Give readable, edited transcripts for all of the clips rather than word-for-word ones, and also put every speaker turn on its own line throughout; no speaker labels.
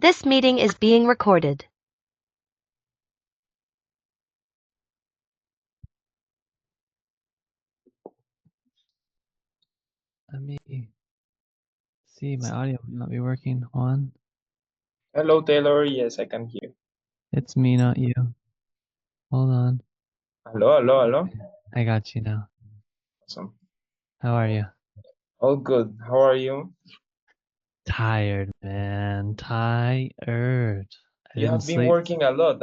This meeting is being recorded.
Let me see, my audio might not be working. Juan,
Hello, Taylor. Yes, I can hear.
it's me, not you. Hold on.
Hello.
I got you now.
Awesome.
How are you?
All good. How are you?
Tired, man. Tired. I
You
didn't
have been
sleep.
working a lot,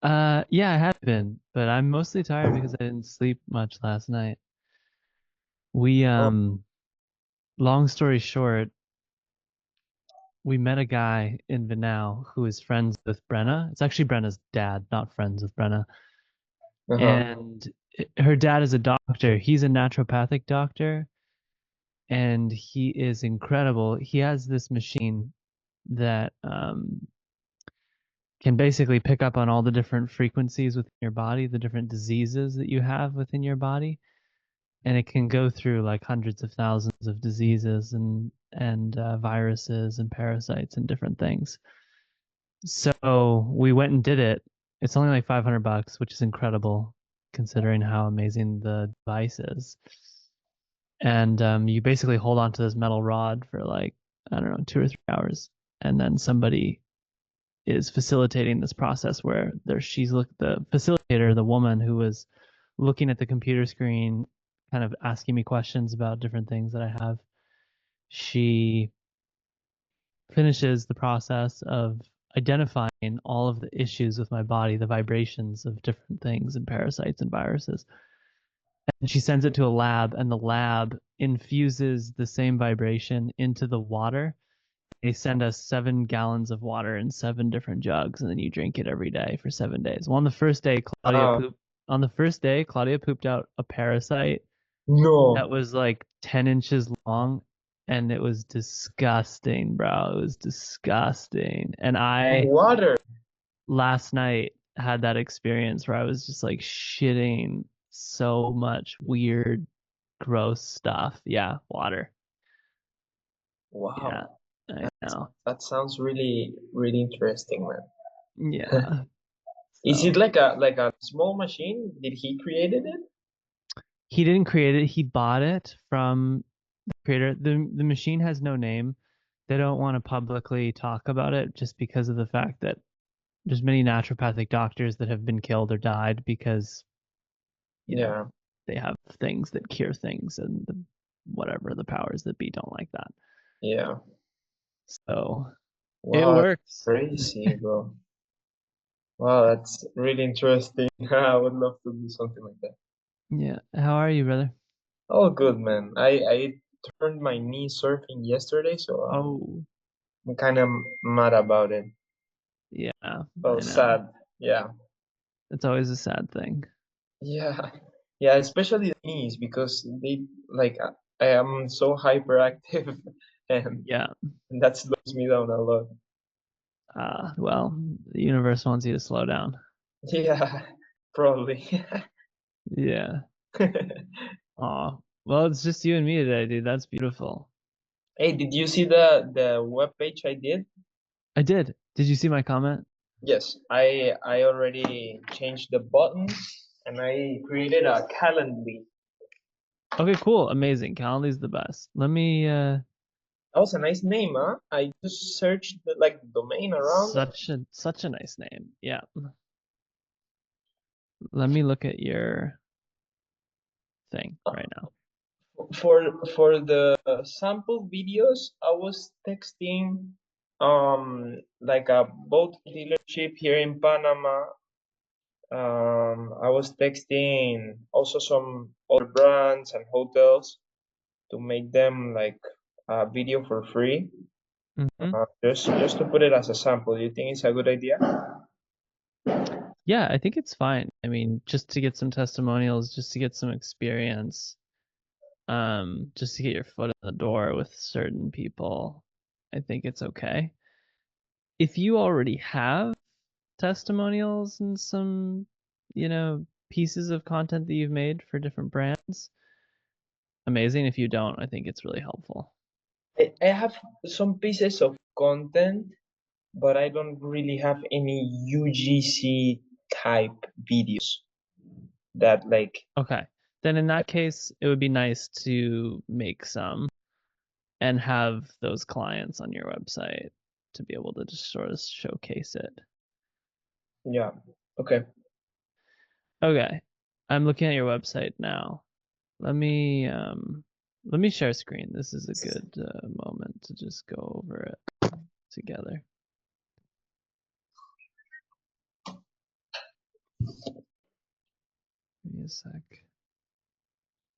huh?
Yeah, I have been, but I'm mostly tired because I didn't sleep much last night. We,
Oh,
long story short, we met a guy in Vinau who is friends with Brenna. It's actually Brenna's dad, not friends with Brenna.
uh-huh.
And her dad is a doctor. He's a naturopathic doctor, and he is incredible. He has this machine that can basically pick up on all the different frequencies within your body, the different diseases that you have within your body, and it can go through like hundreds of thousands of diseases and viruses and parasites and different things. So we went and did it. It's only like $500, which is incredible considering how amazing the device is. And you basically hold on to this metal rod for like, I don't know, 2 or 3 hours, and then somebody is facilitating this process where the facilitator, the woman who was looking at the computer screen, kind of asking me questions about different things that I have. She finishes the process of identifying all of the issues with my body, the vibrations of different things and parasites and viruses. And she sends it to a lab, and the lab infuses the same vibration into the water. They send us 7 gallons of water in 7 different jugs, and then you drink it every day for 7 days. Well, on the first day, Claudia pooped out a parasite
No.
that was like 10 inches long, and it was disgusting, bro. It was disgusting. And I
Water.
last night had that experience where I was just like shitting so much weird, gross stuff. Yeah, water. Yeah,
Wow.
I know.
That sounds really, really interesting, man.
Yeah.
Is it
So
like a small machine? Did he created it?
he didn't create it. He bought it from the creator. The machine has no name. They don't want to publicly talk about it just because of the fact that there's many naturopathic doctors that have been killed or died because, you know,
Yeah.
they have things that cure things, and whatever the powers that be don't like that.
Yeah.
So it
Wow,
works.
crazy, bro. Wow, that's really interesting. I would love to do something like that.
Yeah. How are you, brother?
Oh, good, man. I turned my knee surfing yesterday, so
Oh,
I'm kind of mad about it.
yeah, I
Well,
know.
sad. Yeah.
It's always a sad thing.
Yeah. Yeah, especially the knees because they like I am so hyperactive and
Yeah.
that slows me down a lot.
Well, the universe wants you to slow down.
Yeah, probably.
Yeah. Aw. Well, it's just you and me today, dude. That's beautiful.
Hey, did you see the web page I did?
I did. Did you see my comment?
Yes, I already changed the buttons and I created a Calendly.
Okay, cool. Amazing. Calendly's the best. Let me
That was a nice name, huh? I just searched the domain around.
such a nice name. Yeah. Let me look at your thing right now.
For the sample videos, I was texting like a boat dealership here in Panama. I was texting also some other brands and hotels to make them like a video for free.
Hmm.
Just to put it as a sample. Do you think it's a good idea?
Yeah, I think it's fine. I mean, just to get some testimonials, just to get some experience, just to get your foot in the door with certain people, I think it's okay. If you already have testimonials and some, pieces of content that you've made for different brands, amazing. If you don't, I think it's really helpful.
I have some pieces of content, but I don't really have any UGC type videos that like.
Okay. Then in that case, it would be nice to make some and have those clients on your website to be able to just sort of showcase it.
Yeah. Okay.
Okay. I'm looking at your website now. Let me share screen. This is a good moment to just go over it together. Give me a sec.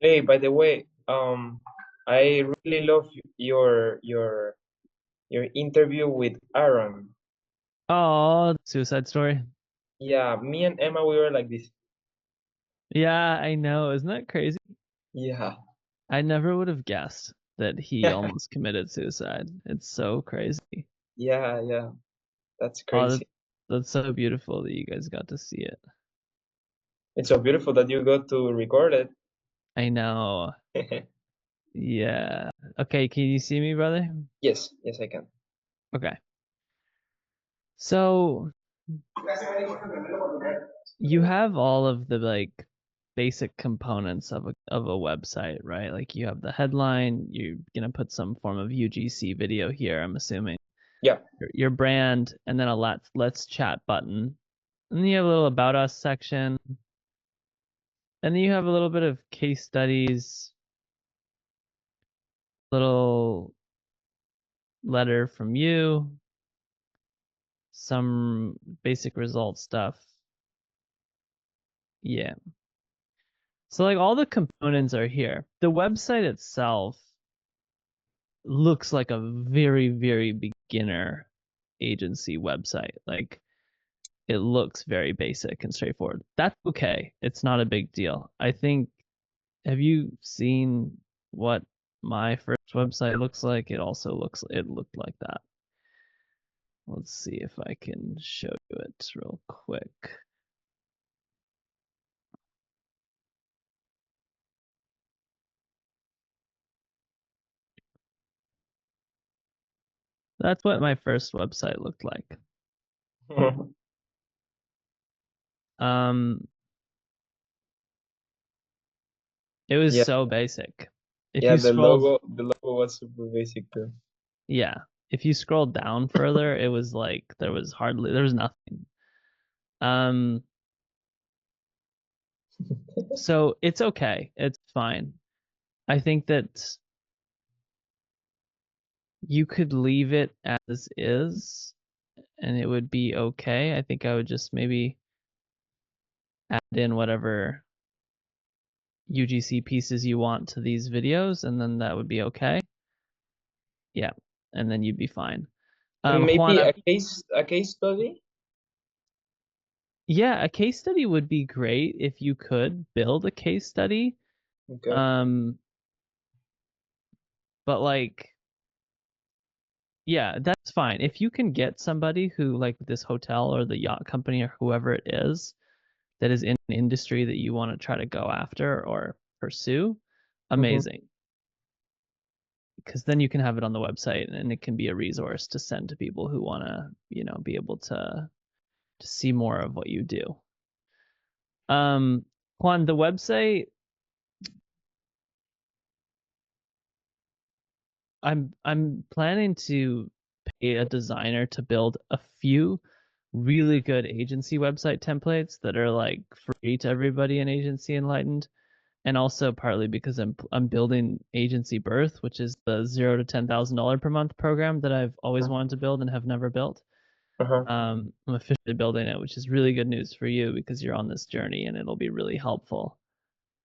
Hey, by the way, I really love your interview with Aaron.
Oh, Suicide Story.
Yeah, me and Emma, we were like this.
Yeah, I know. Isn't that crazy?
Yeah.
I never would have guessed that he almost committed suicide. It's so crazy.
Yeah, that's
Oh,
crazy.
that's so beautiful that you guys got to see it.
It's so beautiful that you got to record it.
I know. Yeah. Okay, can you see me, brother?
Yes, I can.
Okay. So you have all of the like basic components of a website, right? Like you have the headline, you're gonna put some form of UGC video here, I'm assuming.
Yeah.
Your brand, and then a let's chat button. And then you have a little about us section. And then you have a little bit of case studies, little letter from you, some basic result stuff. Yeah. So like all the components are here. The website itself looks like a very, very beginner agency website. Like it looks very basic and straightforward. That's okay. It's not a big deal. I think, have you seen what my first website looks like? It looked like that. Let's see if I can show you it real quick. That's what my first website looked like. It was
Yeah.
so basic. If
Yeah,
you scrolled,
the logo was super basic too.
yeah, if you scroll down further, it was like there was nothing. So it's okay. It's fine. I think that you could leave it as is and it would be okay. I think I would just maybe add in whatever UGC pieces you want to these videos, and then that would be okay. Yeah, and then you'd be fine.
Maybe
Juan,
a case study.
yeah, a case study would be great if you could build a case study.
Okay.
But like, yeah, that's fine. If you can get somebody who, like this hotel or the yacht company or whoever it is, that is in an industry that you want to try to go after or pursue, amazing. Because then you can have it on the website and it can be a resource to send to people who want to, be able to see more of what you do. Juan, the website, I'm planning to pay a designer to build a few really good agency website templates that are like free to everybody in Agency Enlightened, and also partly because I'm building Agency Birth, which is the $0 to $10,000 per month program that I've always wanted to build and have never built. I'm officially building it, which is really good news for you because you're on this journey and it'll be really helpful.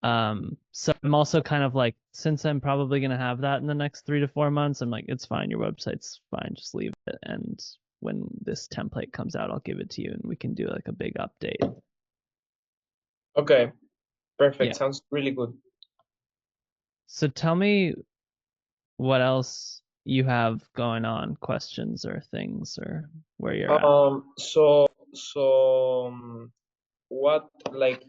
So I'm also kind of like, since I'm probably gonna have that in the next 3 to 4 months, I'm like, it's fine, your website's fine, just leave it. And when this template comes out, I'll give it to you and we can do like a big update.
Okay. Perfect.
Yeah.
Sounds really good.
So tell me what else you have going on, questions or things or where you're at.
So what like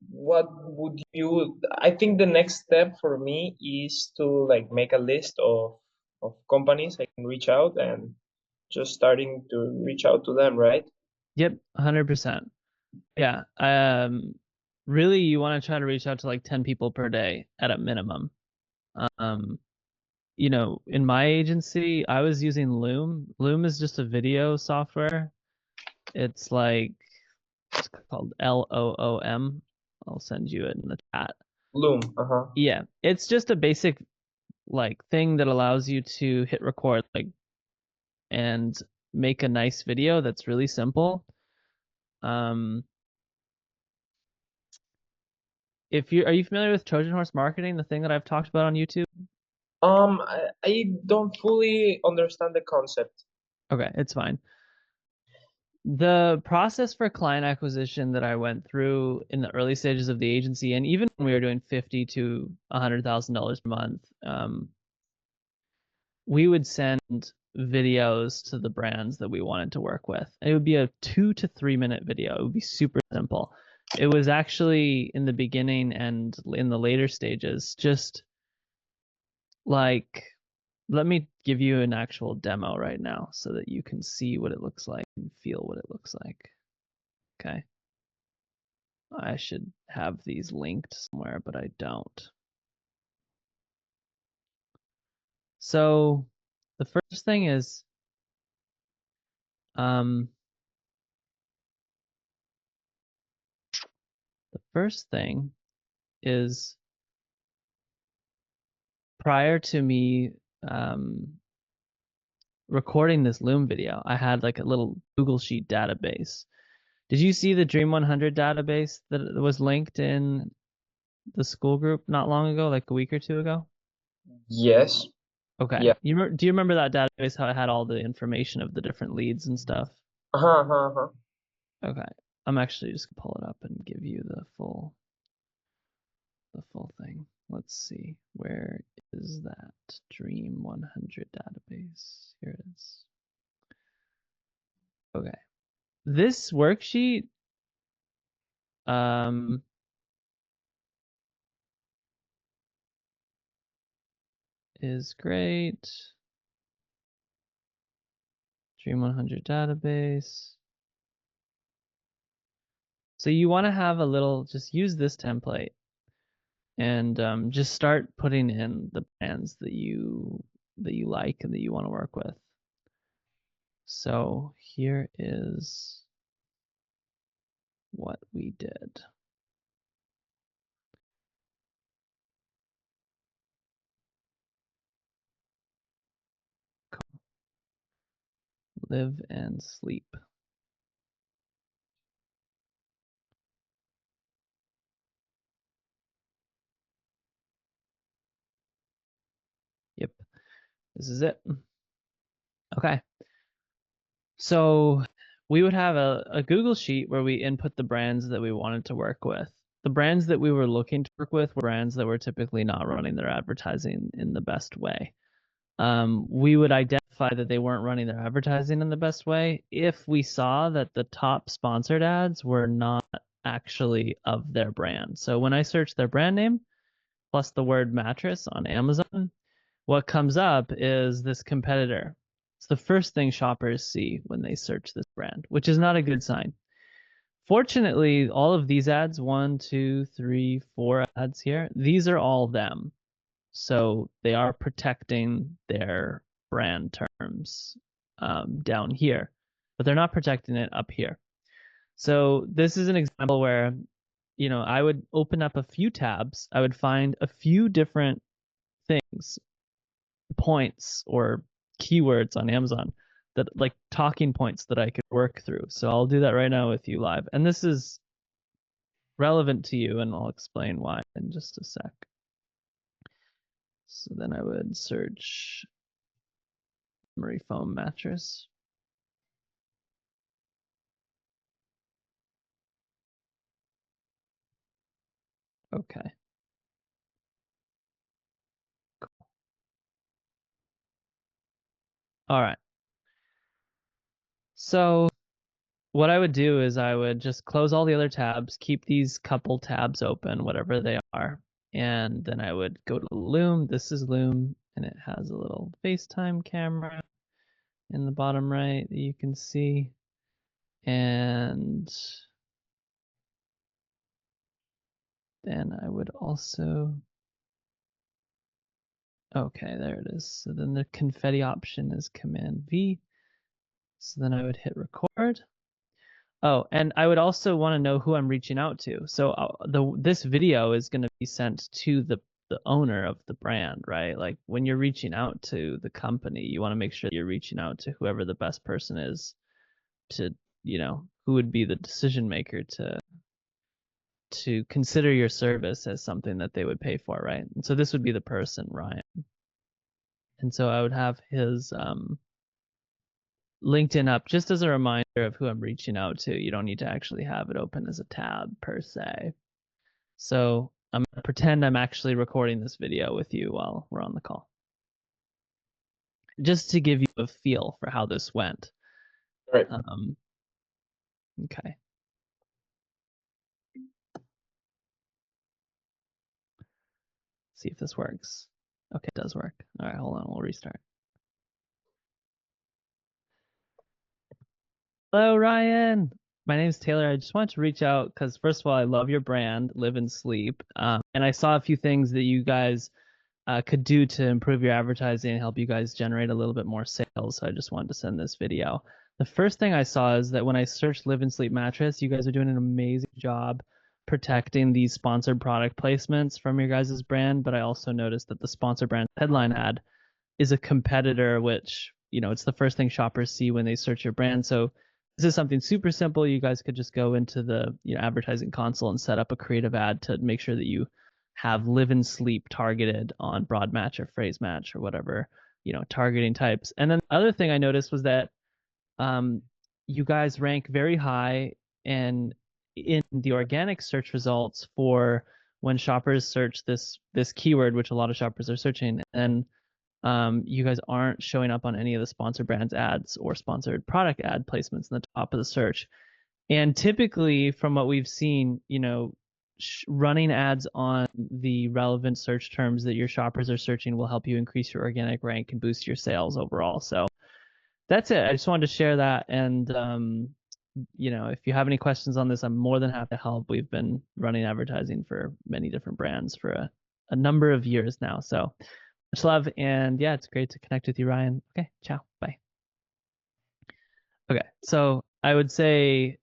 what would you? I think the next step for me is to like make a list of companies I can reach out just starting to reach out to them, right?
Yep, 100%. Yeah. Really, you want to try to reach out to like 10 people per day at a minimum. In my agency, I was using Loom. Loom is just a video software. It's called Loom. I'll send you it in the chat.
Loom,
Yeah, it's just a basic thing that allows you to hit record and make a nice video that's really simple. Are you familiar with Trojan Horse Marketing, the thing that I've talked about on YouTube?
I don't fully understand the concept.
Okay, it's fine. The process for client acquisition that I went through in the early stages of the agency, and even when we were doing $50,000 to $100,000 per month, we would send videos to the brands that we wanted to work with. And it would be a 2 to 3 minute video. It would be super simple. It was actually in the beginning and in the later stages, just let me give you an actual demo right now so that you can see what it looks like and feel what it looks like. Okay. I should have these linked somewhere, but I don't. So the first thing is the first thing is prior to me recording this Loom video, I had like a little Google Sheet database. Did you see the Dream 100 database that was linked in the school group not long ago, like a week or two ago?
Yes.
Okay.
Yeah.
Do you remember that database, how it had all the information of the different leads and stuff? Okay. I'm actually just gonna pull it up and give you the full thing. Let's see. Where is that Dream 100 database? Here it is. Okay. This worksheet is great. Dream 100 database. So you want to have just use this template and just start putting in the brands that you like and that you want to work with. So here is what we did. Live and sleep. Yep, this is it. Okay. So we would have a Google Sheet where we input the brands that we wanted to work with. The brands that we were looking to work with were brands that were typically not running their advertising in the best way. We would identify that they weren't running their advertising in the best way if we saw that the top sponsored ads were not actually of their brand. So when I search their brand name plus the word mattress on Amazon, what comes up is this competitor. It's the first thing shoppers see when they search this brand, which is not a good sign. Fortunately, all of these ads, 1, 2, 3, 4 ads here, these are all them. So they are protecting their brand terms down here, but they're not protecting it up here. So this is an example where, I would open up a few tabs. I would find a few different things, points or keywords on Amazon that like talking points that I could work through. So I'll do that right now with you live. And this is relevant to you, and I'll explain why in just a sec. So then I would search memory foam mattress. Okay. Cool. All right. So what I would do is I would just close all the other tabs, keep these couple tabs open, whatever they are, and then I would go to Loom. This is Loom, and it has a little FaceTime camera. in the bottom right that you can see. And then I would also, okay, there it is. So then the confetti option is Command V. So then I would hit record. Oh, and I would also want to know who I'm reaching out to. So this video is going to be sent to the owner of the brand, right? Like when you're reaching out to the company, you want to make sure that you're reaching out to whoever the best person is to, who would be the decision maker to consider your service as something that they would pay for, right? And so this would be the person, Ryan. And so I would have his LinkedIn up just as a reminder of who I'm reaching out to. You don't need to actually have it open as a tab per se. So I'm going to pretend I'm actually recording this video with you while we're on the call, just to give you a feel for how this went.
Right.
Okay. See if this works. Okay, it does work. All right, hold on. We'll restart. Hello, Ryan. My name is Taylor. I just wanted to reach out because, first of all, I love your brand, Live and Sleep. And I saw a few things that you guys could do to improve your advertising and help you guys generate a little bit more sales. So I just wanted to send this video. The first thing I saw is that when I searched Live and Sleep mattress, you guys are doing an amazing job protecting these sponsored product placements from your guys' brand. But I also noticed that the sponsor brand headline ad is a competitor, which, it's the first thing shoppers see when they search your brand. So this is something super simple. You guys could just go into the advertising console and set up a creative ad to make sure that you have Live and Sleep targeted on broad match or phrase match or whatever, targeting types. And then the other thing I noticed was that you guys rank very high and in the organic search results for when shoppers search this keyword, which a lot of shoppers are searching, and you guys aren't showing up on any of the sponsor brands ads or sponsored product ad placements in the top of the search. And typically, from what we've seen, running ads on the relevant search terms that your shoppers are searching will help you increase your organic rank and boost your sales overall. So that's it. I just wanted to share that. And, if you have any questions on this, I'm more than happy to help. We've been running advertising for many different brands for a number of years now. So much love. And yeah, it's great to connect with you, Ryan. Okay. Ciao. Bye. Okay. So I would say,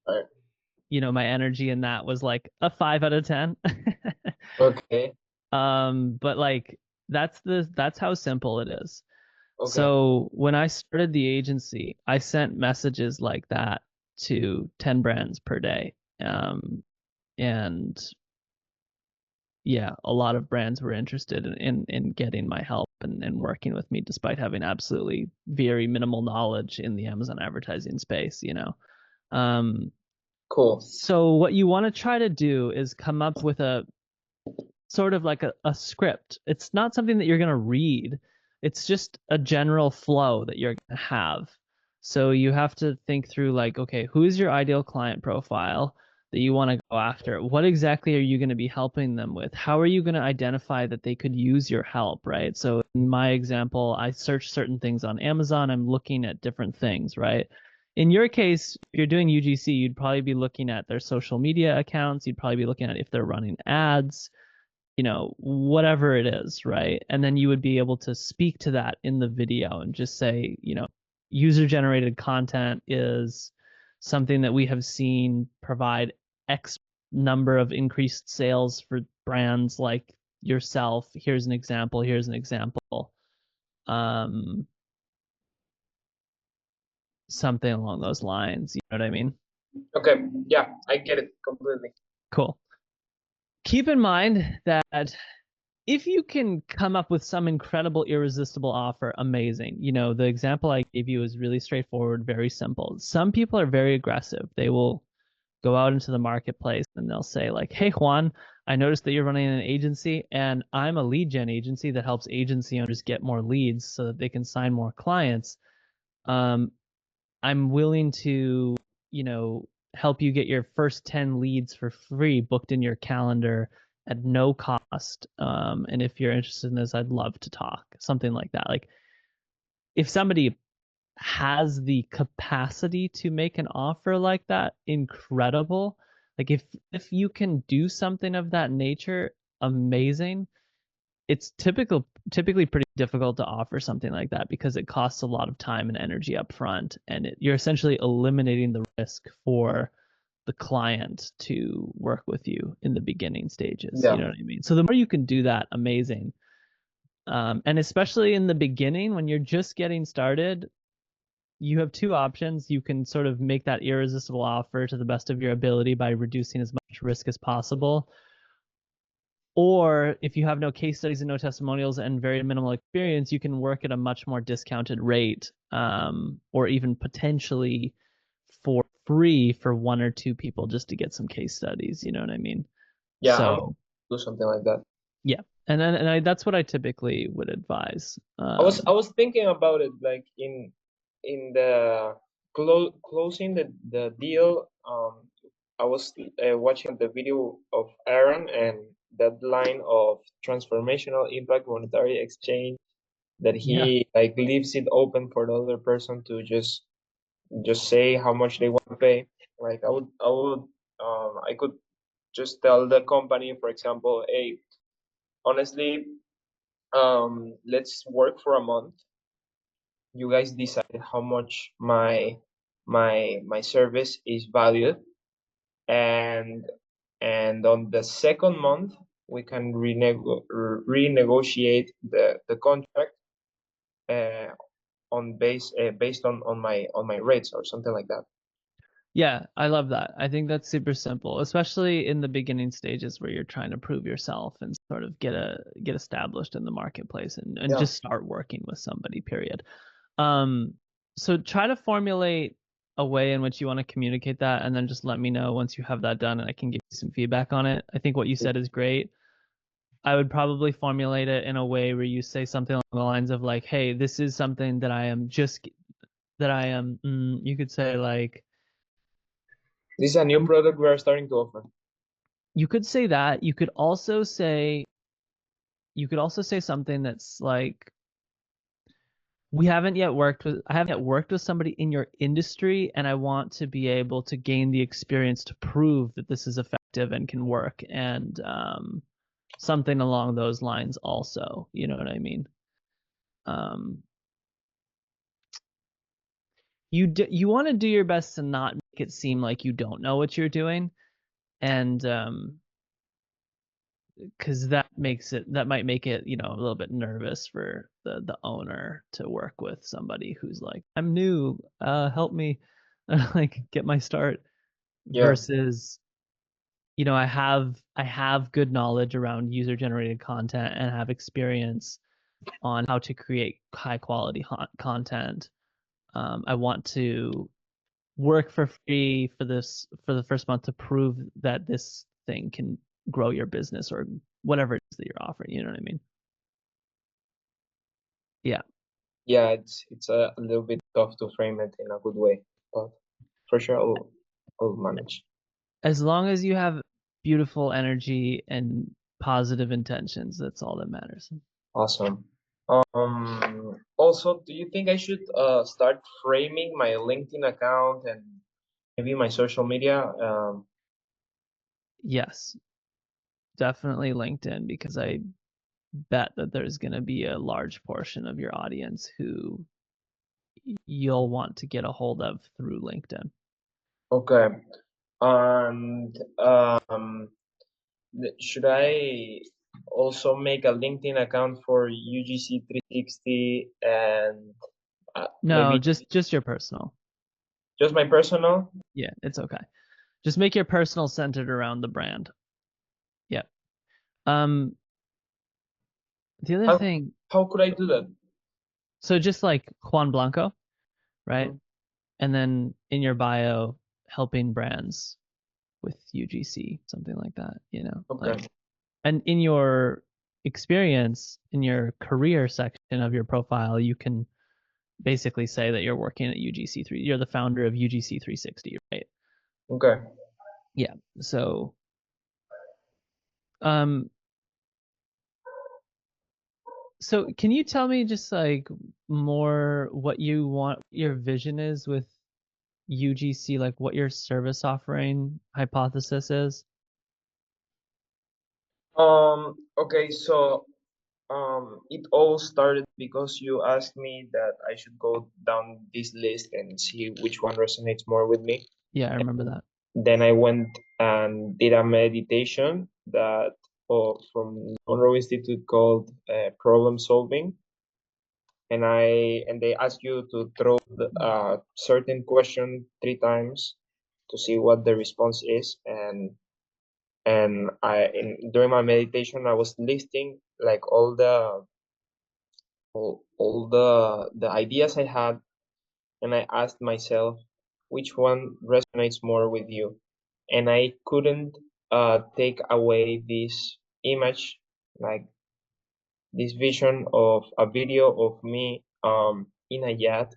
my energy in that was like a 5 out of 10.
Okay.
But like that's how simple it is.
Okay.
So when I started the agency, I sent messages like that to 10 brands per day. And yeah, a lot of brands were interested in getting my help and working with me despite having absolutely very minimal knowledge in the Amazon advertising space,
Cool.
So what you want to try to do is come up with a sort of like a script. It's not something that you're going to read. It's just a general flow that you're going to have. So you have to think through like, okay, who is your ideal client profile that you want to go after? What exactly are you going to be helping them with? How are you going to identify that they could use your help, right? So in my example, I search certain things on Amazon. I'm looking at different things, right? In your case, if you're doing UGC, you'd probably be looking at their social media accounts. You'd probably be looking at if they're running ads, whatever it is, right? And then you would be able to speak to that in the video and just say, user generated content is something that we have seen provide X number of increased sales for brands like yourself. Here's an example. Here's an example. Something along those lines. You know what I mean?
Okay. Yeah, I get it completely.
Cool. Keep in mind that if you can come up with some incredible, irresistible offer, amazing. The example I gave you is really straightforward, very simple. Some people are very aggressive. They will go out into the marketplace and they'll say like, hey, Juan, I noticed that you're running an agency and I'm a lead gen agency that helps agency owners get more leads so that they can sign more clients. I'm willing to, help you get your first 10 leads for free booked in your calendar at no cost. And if you're interested in this, I'd love to talk. Something like that. Like if somebody has the capacity to make an offer like that, incredible. Like if you can do something of that nature, amazing. It's typically pretty difficult to offer something like that because it costs a lot of time and energy up front, and you're essentially eliminating the risk for the client to work with you in the beginning stages.
Yeah.
You know what I mean? So the more you can do that, amazing. And especially in the beginning when you're just getting started, you have two options. You can sort of make that irresistible offer to the best of your ability by reducing as much risk as possible. Or if you have no case studies and no testimonials and very minimal experience, you can work at a much more discounted rate, or even potentially for free for one or two people just to get some case studies. You know what I mean?
Yeah,
So
do something like that.
yeah, that's what I typically would advise.
I was thinking about it, like in the closing the deal. I was watching the video of Aaron and that line of transformational impact monetary exchange that
Yeah.
he like leaves it open for the other person to just say how much they want to pay. Like I could just tell the company, for example, hey, honestly, let's work for a month. You guys decide how much my service is valued, and on the second month we can renegotiate the contract based on my rates or something like that.
Yeah, I love that. I think that's super simple, especially in the beginning stages where you're trying to prove yourself and sort of get established in the marketplace and
Yeah.
just start working with somebody, period. So try to formulate a way in which you want to communicate that, and then just let me know once you have that done and I can give you some feedback on it. I think what you said is great. I would probably formulate it in a way where you say something along the lines of like, hey, this is something that you could say like,
This is a new product we are starting to offer.
you could say that. You could also say something that's like, I haven't yet worked with somebody in your industry, and I want to be able to gain the experience to prove that this is effective and can work, and something along those lines also. You know what I mean? You want to do your best to not make it seem like you don't know what you're doing, and because that might make it, you know, a little bit nervous for the owner to work with somebody who's like, I'm new, help me, like get my start.
Yeah.
Versus, you know, I have good knowledge around user generated content and have experience on how to create high quality content. I want to work for free for the first month to prove that this thing can grow your business or whatever it is that you're offering. You know what I mean? Yeah.
Yeah, it's a little bit tough to frame it in a good way, but for sure I'll manage.
As long as you have beautiful energy and positive intentions, that's all that matters.
Awesome. Also, do you think I should start framing my LinkedIn account and maybe my social media?
Yes, definitely LinkedIn, because I bet that there's going to be a large portion of your audience who you'll want to get a hold of through LinkedIn.
Okay. And should I also make a LinkedIn account for UGC 360 and
No,
maybe
just your personal.
just my personal?
Yeah, it's okay. Just make your personal centered around the brand. Yeah. The other thing,
How could I do that?
so just like Juan Blanco, right?
Mhm.
And then in your bio, helping brands with UGC, something like that, you know?
Okay.
Like, and in your experience, in your career section of your profile, you can basically say that you're working at UGC3. You're the founder of UGC 360, right?
Okay.
Yeah. So, um, so can you tell me just like more what you want, your vision is with UGC, like what your service offering hypothesis is?
Okay, so it all started because you asked me that I should go down this list and see which one resonates more with me.
Yeah, I remember that.
Then I went and did a meditation that from Monroe Institute called Problem Solving, and they ask you to throw the certain question 3 times to see what the response is, and during my meditation I was listing like all the ideas I had, and I asked myself which one resonates more with you, and I couldn't take away this image, like this vision of a video of me in a yacht,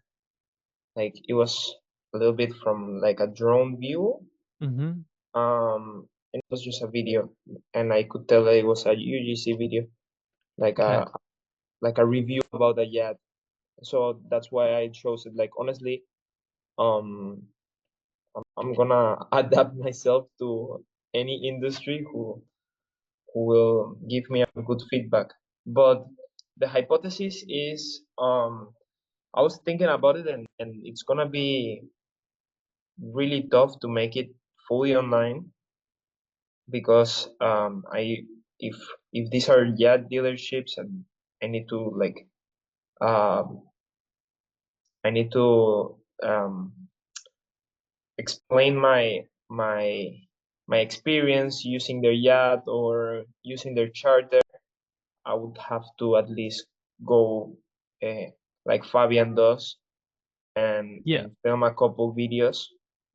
like it was a little bit from like a drone view,
Mm-hmm.
and it was just a video, and I could tell that it was a UGC video, like
Okay.
a review about the yacht. So that's why I chose it. Like honestly, um I'm gonna adapt myself to any industry who will give me a good feedback. But the hypothesis is I was thinking about it, and it's gonna be really tough to make it fully online because if if these are yacht dealerships, and I need to like um I need to explain my experience using their yacht or using their charter, I would have to at least go like Fabian does,
Yeah.
and film a couple videos,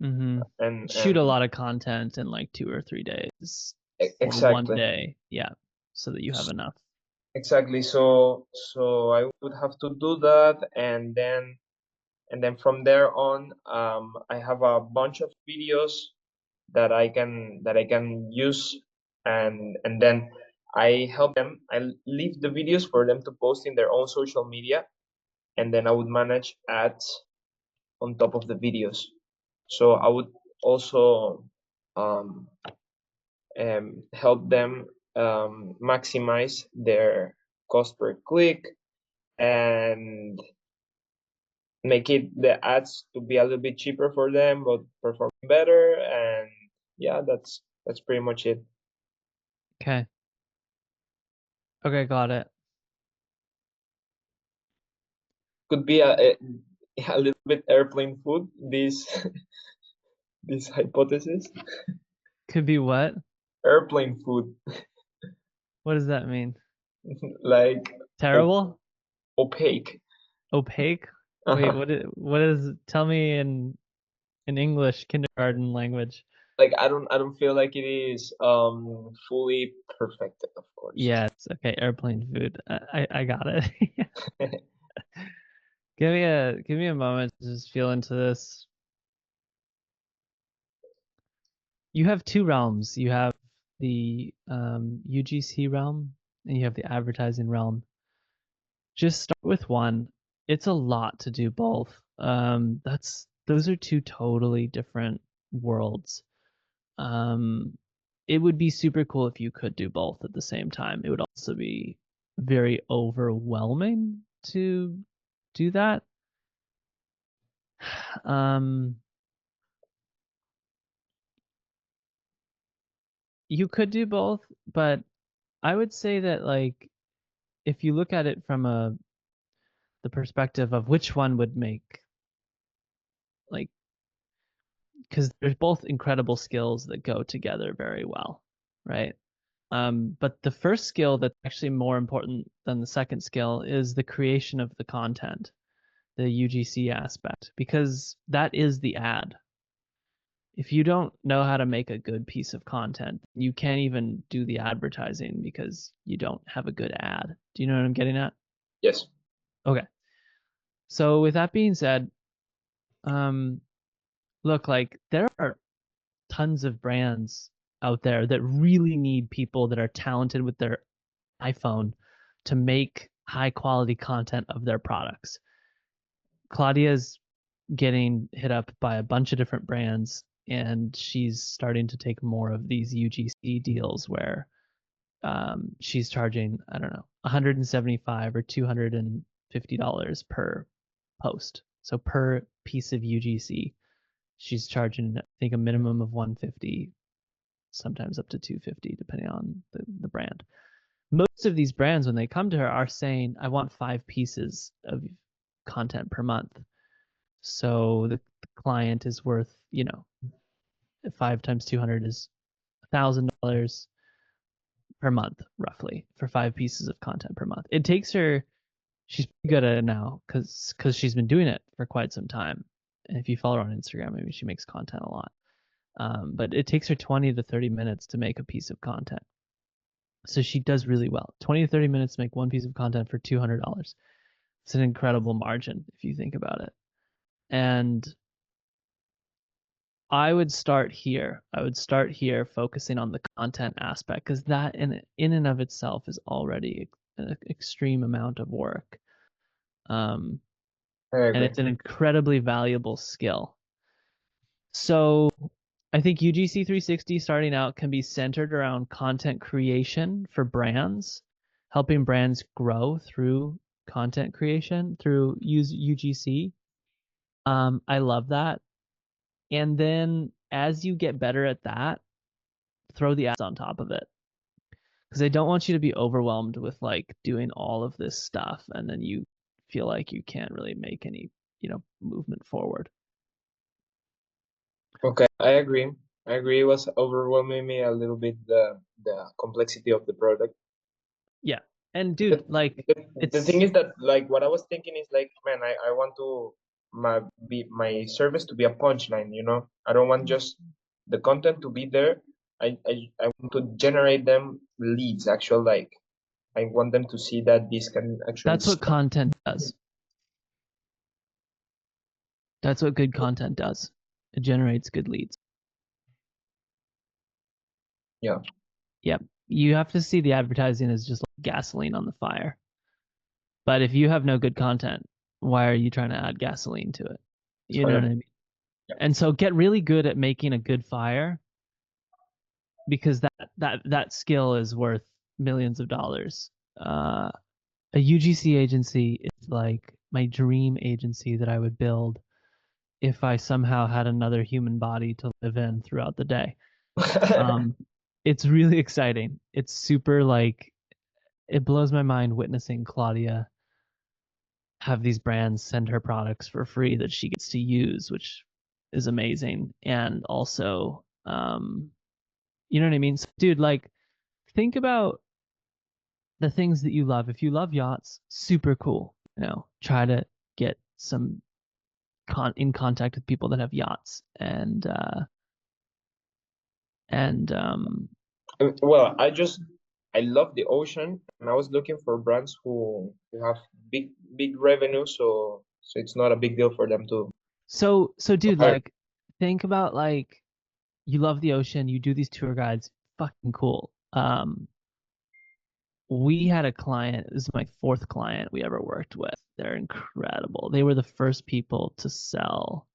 Mm-hmm. Shoot a
and
lot of content in like 2 or 3 days or one
exactly.
day. Yeah. So that you have enough.
Exactly. So I would have to do that, and then from there on, I have a bunch of videos that I can use, and then I help them. I leave the videos for them to post in their own social media, and then I would manage ads on top of the videos. So I would also um, help them maximize their cost per click and make it the ads to be a little bit cheaper for them but perform better, and yeah, that's pretty much it.
Okay. Okay, got it.
Could be a little bit airplane food, this this hypothesis.
Could be what?
Airplane food.
What does that mean?
Like
Terrible?
opaque.
Opaque? Wait,
Uh-huh.
what is tell me in English kindergarten language.
Like I don't feel like it is fully perfected, of course.
Yes, okay, airplane food. I got it. Give me a moment to just feel into this. You have two realms. You have the UGC realm and you have the advertising realm. Just start with one. It's a lot to do both. Those are two totally different worlds. Um, it would be super cool if you could do both at the same time. It would also be very overwhelming to do that. Um, you could do both, but I would say that like if you look at it from the perspective of which one would make like because there's both incredible skills that go together very well, right? But the first skill that's actually more important than the second skill is the creation of the content, the UGC aspect, because that is the ad. If you don't know how to make a good piece of content, you can't even do the advertising because you don't have a good ad. Do you know what I'm getting at?
Yes.
Okay. So with that being said, look, like there are tons of brands out there that really need people that are talented with their iPhone to make high quality content of their products. Claudia's getting hit up by a bunch of different brands, and she's starting to take more of these UGC deals where she's charging, I don't know, $175 or $250 per post. So per piece of UGC, she's charging, I think, a minimum of $150, sometimes up to $250, depending on the brand. Most of these brands, when they come to her, are saying, I want 5 pieces of content per month. So the client is worth, 5 times 200 is $1,000 per month, roughly, for 5 pieces of content per month. It takes her, she's pretty good at it now because she's been doing it for quite some time. And if you follow her on Instagram, maybe she makes content a lot. But it takes her 20 to 30 minutes to make a piece of content. So she does really well. 20 to 30 minutes to make one piece of content for $200. It's an incredible margin if you think about it. And I would start here. I would start here focusing on the content aspect, because that in and of itself is already an extreme amount of work.
I
And
agree.
it's an incredibly valuable skill. So I think UGC 360 starting out can be centered around content creation for brands, helping brands grow through content creation through UGC. I love that. And then as you get better at that, throw the ads on top of it. Because I don't want you to be overwhelmed with like doing all of this stuff and then you feel like you can't really make any, movement forward.
Okay, I agree. I agree. It was overwhelming me a little bit, the complexity of the product.
Yeah. And dude, like
The thing is that, like, what I was thinking is like, man, I want to my service to be a punchline, you know? I don't want just the content to be there. I want to generate them leads, actual, like, I want them to see that this can actually
that's what content does. That's what good content does. It generates good leads.
Yeah.
Yep. You have to see the advertising as just like gasoline on the fire. But if you have no good content, why are you trying to add gasoline to it? You know what I mean?
Yeah.
And so get really good at making a good fire, because that skill is worth millions of dollars. A UGC agency is like my dream agency that I would build if I somehow had another human body to live in throughout the day. It's really exciting. It's super, like, it blows my mind witnessing Claudia have these brands send her products for free that she gets to use, which is amazing. And also, you know what I mean? So, dude, like, think about the things that you love. If you love yachts, super cool. Try to get some in contact with people that have yachts, and
well, I love the ocean, and I was looking for brands who have big revenue, so it's not a big deal for them to.
So dude,
hire.
like, think about, like, you love the ocean, you do these tour guides, fucking cool. We had a client, this is my 4th client we ever worked with. They're incredible. They were the first people to sell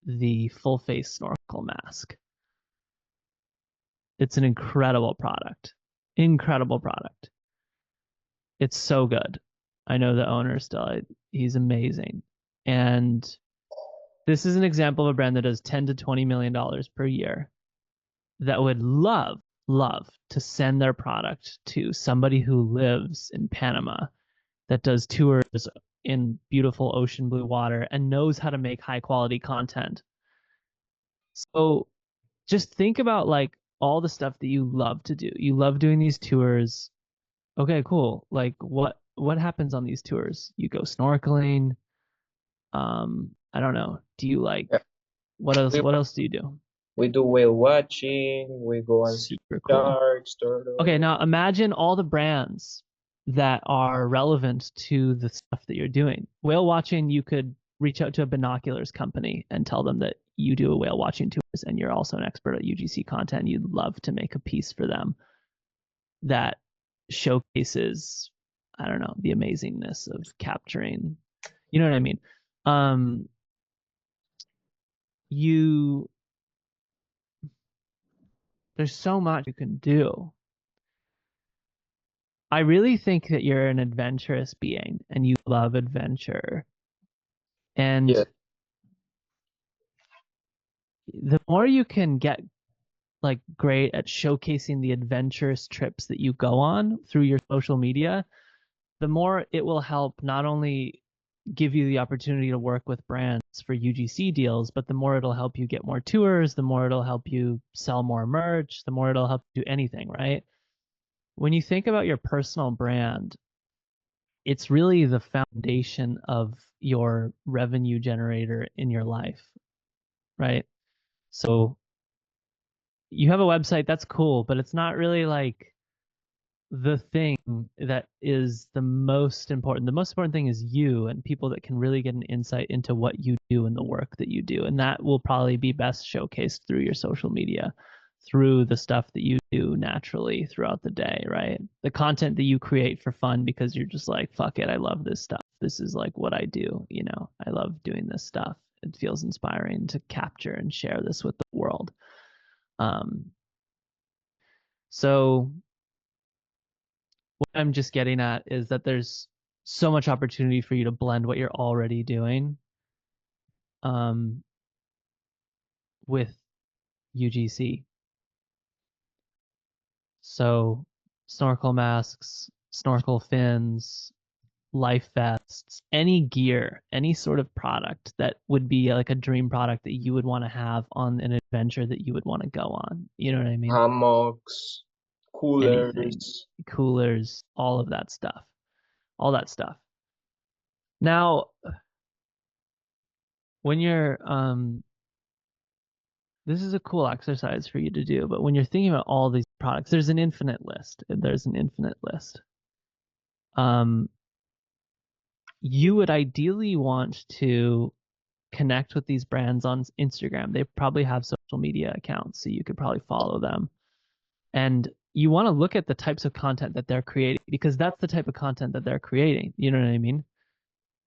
the full face snorkel mask. It's an incredible product. Incredible product. It's so good. I know the owner still. He's amazing. And this is an example of a brand that does $10 to $20 million per year that would love to send their product to somebody who lives in Panama, that does tours in beautiful ocean blue water and knows how to make high quality content. So just think about, like, all the stuff that you love to do. You love doing these tours. Okay, cool. Like, what happens on these tours? You go snorkeling. I don't know. Do you like,
Yeah.
what else do you do?
We do whale watching. We go and see
Super cool.
sharks, turtles.
Okay, now imagine all the brands that are relevant to the stuff that you're doing. Whale watching, you could reach out to a binoculars company and tell them that you do a whale watching tours and you're also an expert at UGC content. You'd love to make a piece for them that showcases, I don't know, the amazingness of capturing, you know what I mean? there's so much you can do. I really think that you're an adventurous being and you love adventure. And
Yeah.
the more you can get like great at showcasing the adventurous trips that you go on through your social media, the more it will help not only give you the opportunity to work with brands for UGC deals, but the more it'll help you get more tours, the more it'll help you sell more merch, the more it'll help you do anything, right? When you think about your personal brand, it's really the foundation of your revenue generator in your life, right? So you have a website, that's cool, but it's not really like the thing that is the most important. The most important thing is you and people that can really get an insight into what you do and the work that you do. And that will probably be best showcased through your social media, through the stuff that you do naturally throughout the day, right? The content that you create for fun because you're just like, fuck it, I love this stuff. This is like what I do, you know, I love doing this stuff. It feels inspiring to capture and share this with the world. So what I'm just getting at is that there's so much opportunity for you to blend what you're already doing with UGC. So snorkel masks, snorkel fins, life vests, any gear, any sort of product that would be like a dream product that you would want to have on an adventure that you would want to go on. You know what I mean?
Hammocks,
Anything,
coolers.
coolers, all of that stuff. All that stuff. Now, when you're this is a cool exercise for you to do, but when you're thinking about all these products, there's an infinite list. You would ideally want to connect with these brands on Instagram. They probably have social media accounts, so you could probably follow them. And you want to look at the types of content that they're creating because that's the type of content that they're creating. You know what I mean?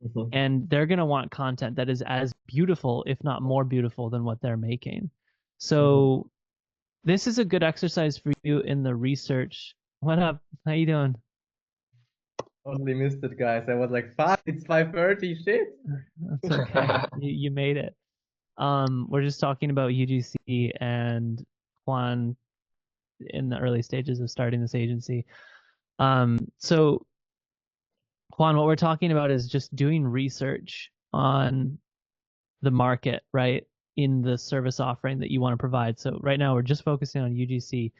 Mm-hmm.
And they're going to want content that is as beautiful, if not more beautiful, than what they're making. So this is a good exercise for you in the research. What up? How you doing?
Totally missed it, guys. I was like, fuck, it's 5:30. Shit.
That's okay. You made it. We're just talking about UGC and Juan in the early stages of starting this agency. So Juan, what we're talking about is just doing research on the market, right? In the service offering that you want to provide. So right now we're just focusing on UGC.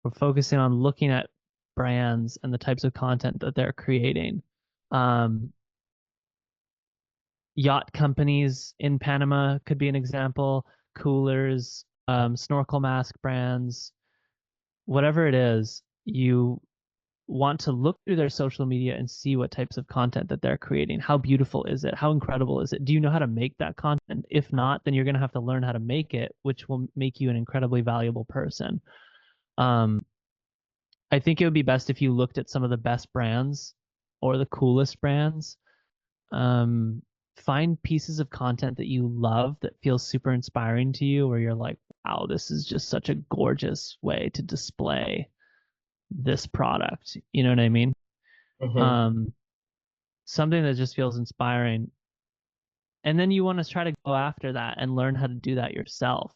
We're focusing on looking at brands and the types of content that they're creating. Yacht companies in Panama could be an example, coolers, snorkel mask brands, whatever it is, you want to look through their social media and see what types of content that they're creating. How beautiful is it? How incredible is it? Do you know how to make that content? If not, then you're going to have to learn how to make it, which will make you an incredibly valuable person. I think it would be best if you looked at some of the best brands or the coolest brands. Find pieces of content that you love that feels super inspiring to you, where you're like, wow, this is just such a gorgeous way to display this product. You know what I mean? Something that just feels inspiring. And then you want to try to go after that and learn how to do that yourself.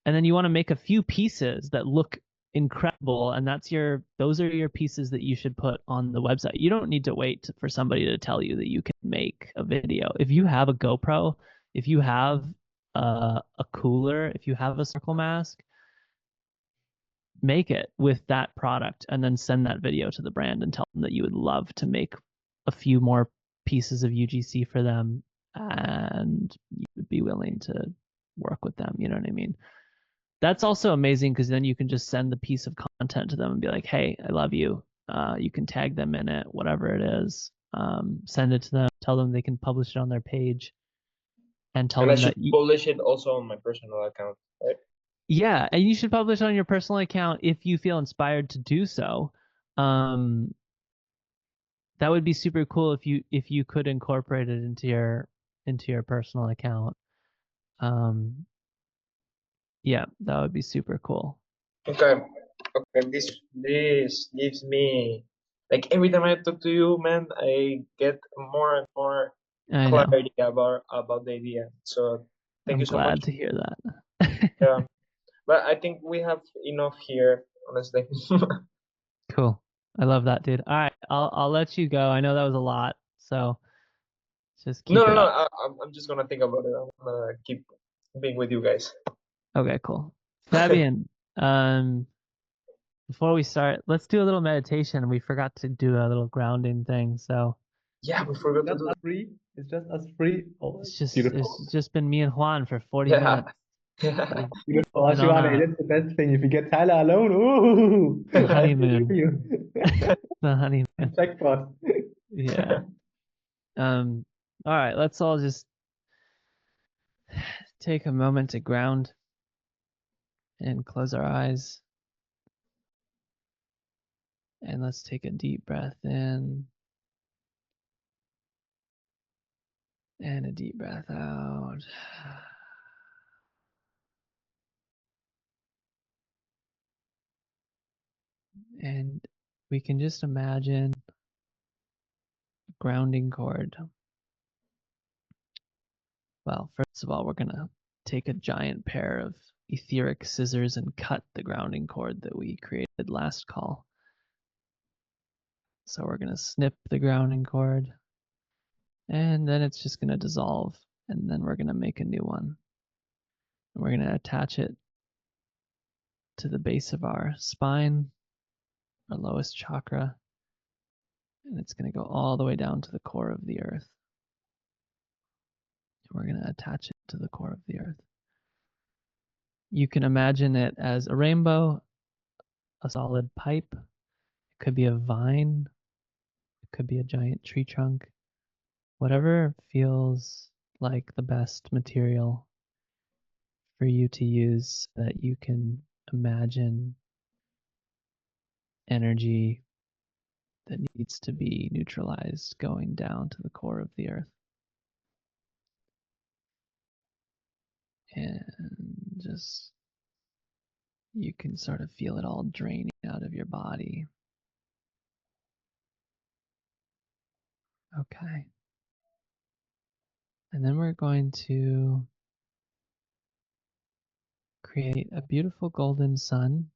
And then you want to make a few pieces that look incredible, and those are your pieces that you should put on the website. You don't need to wait for somebody to tell you that you can make a video. If you have a GoPro, if you have a cooler, if you have a circle mask, make it with that product and then send that video to the brand and tell them that you would love to make a few more pieces of UGC for them and you would be willing to work with them. You know what I mean? That's also amazing because then you can just send the piece of content to them and be like, hey, I love you. You can tag them in it, whatever it is. Send it to them, tell them they can publish it on their page and tell
And I
them
should
that
publish it also on my personal account, right?
yeah, and you should publish on your personal account if you feel inspired to do so. That would be super cool if you could incorporate it into into your personal account. Yeah, that would be super cool.
Okay. Okay. This gives me, like, every time I talk to you, man, I get more and more
I know.
clarity about the idea. So thank
I'm
you so much.
glad to hear that.
Yeah. But I think we have enough here, honestly.
Cool. I love that, dude. All right, I'll let you go. I know that was a lot, so just keep
No, no,
it
no.
up.
I'm just gonna think about it. I'm gonna keep being with you guys.
Okay, cool. Fabian, before we start, let's do a little meditation. We forgot to do a little grounding thing, so
Yeah, we forgot to
Just
do
us three. It's just us three. Oh, beautiful.
it's just been me and Juan for 40
Yeah.
minutes.
Yeah.
We've
Beautiful.
been on
Ashwani,
a
that's the best thing. If you get Tyler alone, ooh, I feel
honeymoon.
you.
The honeymoon.
Jackpot.
Yeah. All right, let's all just take a moment to ground and close our eyes. And let's take a deep breath in and a deep breath out. And we can just imagine a grounding cord. Well, first of all, we're going to take a giant pair of etheric scissors and cut the grounding cord that we created last call. So we're going to snip the grounding cord, and then it's just going to dissolve, and then we're going to make a new one. And we're going to attach it to the base of our spine, our lowest chakra, and it's going to go all the way down to the core of the earth. And we're going to attach it to the core of the earth. You can imagine it as a rainbow, a solid pipe. It could be a vine. It could be a giant tree trunk. Whatever feels like the best material for you to use so that you can imagine energy that needs to be neutralized going down to the core of the earth. And just, you can sort of feel it all draining out of your body. Okay. And then we're going to create a beautiful golden sun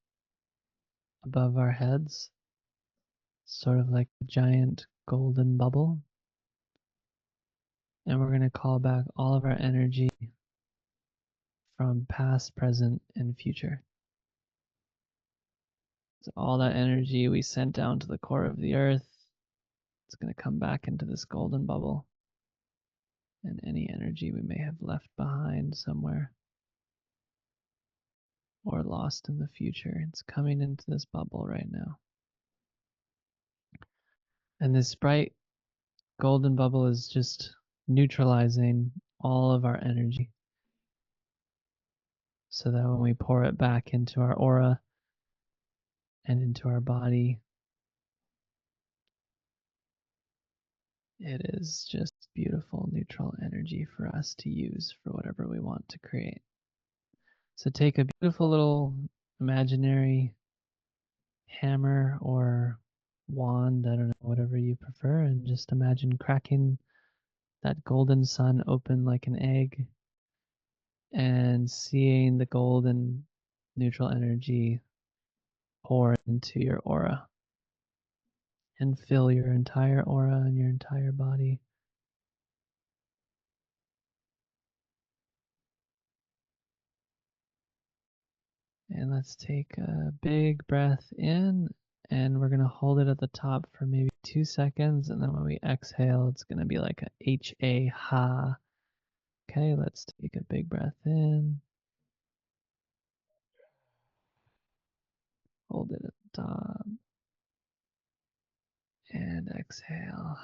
above our heads, sort of like a giant golden bubble. And we're going to call back all of our energy from past, present, and future. So all that energy we sent down to the core of the earth, it's going to come back into this golden bubble. And any energy we may have left behind somewhere or lost in the future, it's coming into this bubble right now. And this bright golden bubble is just neutralizing all of our energy so that when we pour it back into our aura and into our body, it is just beautiful neutral energy for us to use for whatever we want to create. So take a beautiful little imaginary hammer or wand, I don't know, whatever you prefer, and just imagine cracking that golden sun open like an egg and seeing the golden neutral energy pour into your aura and fill your entire aura and your entire body. And let's take a big breath in, and we're going to hold it at the top for maybe 2 seconds, and then when we exhale, it's going to be like a H-A, ha. Okay, let's take a big breath in. Hold it at the top. And exhale.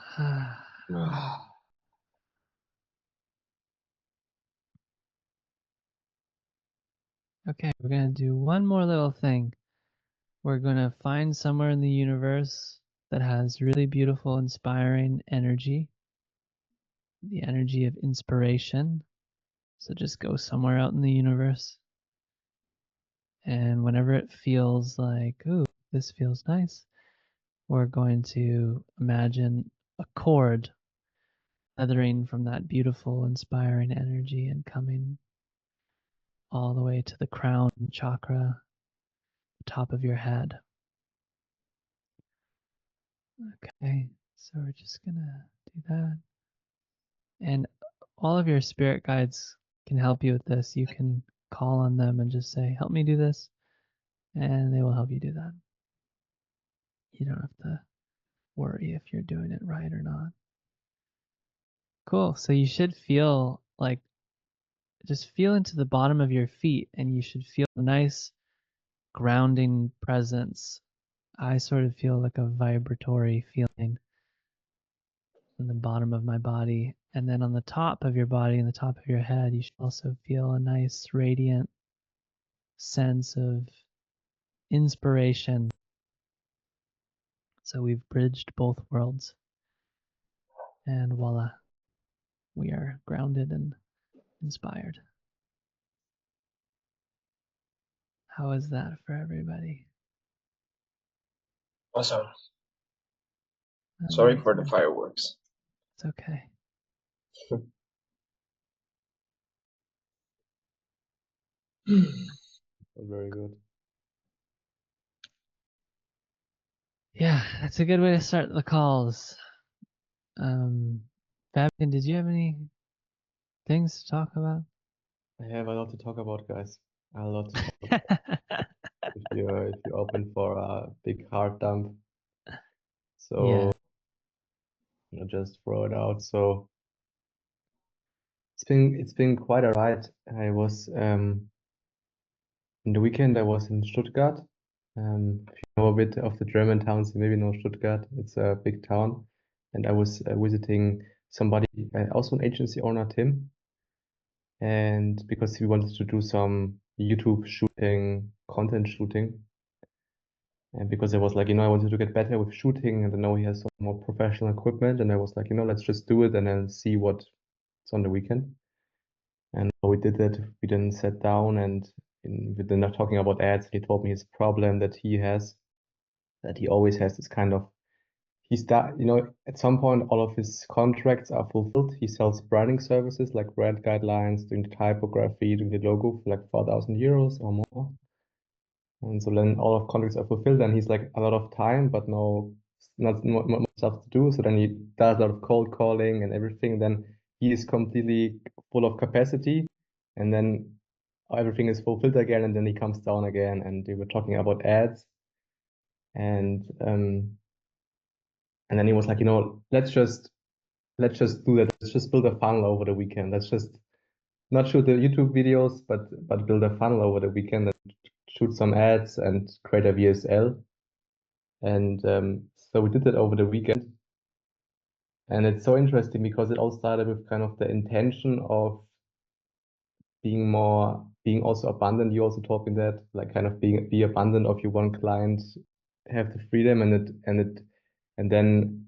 Okay, we're going to do one more little thing. We're going to find somewhere in the universe that has really beautiful, inspiring energy the energy of inspiration. So just go somewhere out in the universe. And whenever it feels like, ooh, this feels nice, we're going to imagine a cord feathering from that beautiful, inspiring energy and coming all the way to the crown chakra, the top of your head. Okay, so we're just gonna do that. And all of your spirit guides can help you with this. You can call on them and just say, help me do this, and they will help you do that. You don't have to worry if you're doing it right or not. Cool. So you should feel like, just feel into the bottom of your feet, and you should feel a nice grounding presence. I sort of feel like a vibratory feeling in the bottom of my body. And then on the top of your body and the top of your head, you should also feel a nice radiant sense of inspiration. So we've bridged both worlds. And voila, we are grounded and inspired. How is that for everybody?
Awesome. Sorry for the
Amazing.
fireworks.
It's okay.
Very good.
Yeah, that's a good way to start the calls. Fabian, did you have any things to talk about?
I have a lot to talk about, guys. A lot to talk about. If you're open for a big heart dump, so I'll just throw it out. So it's been quite a ride. I was in the weekend I was in Stuttgart. If you know a bit of the German towns, you maybe know Stuttgart. It's a big town, and I was visiting somebody, also an agency owner, Tim, and because he wanted to do some YouTube shooting, content shooting, and because I was like, I wanted to get better with shooting, and I know he has some more professional equipment, and I was like, let's just do it and then see what's on the weekend. And we did it. We then sat down and we then not talking about ads. He told me his problem that he has, that he always has this kind of, at some point all of his contracts are fulfilled. He sells branding services like brand guidelines, doing the typography, doing the logo for like 4,000 euros or more. And so then all of contracts are fulfilled, and he's like a lot of time, but not much stuff to do. So then he does a lot of cold calling and everything. Then he is completely full of capacity, and then everything is fulfilled again, and then he comes down again. And we were talking about ads, and then he was like, let's just do that. Let's just build a funnel over the weekend. Let's just not shoot the YouTube videos, but build a funnel over the weekend and shoot some ads and create a VSL. And so we did that over the weekend. And it's so interesting because it all started with kind of the intention of being also abundant. You also talk in that, like kind of be abundant of your one client, have the freedom and then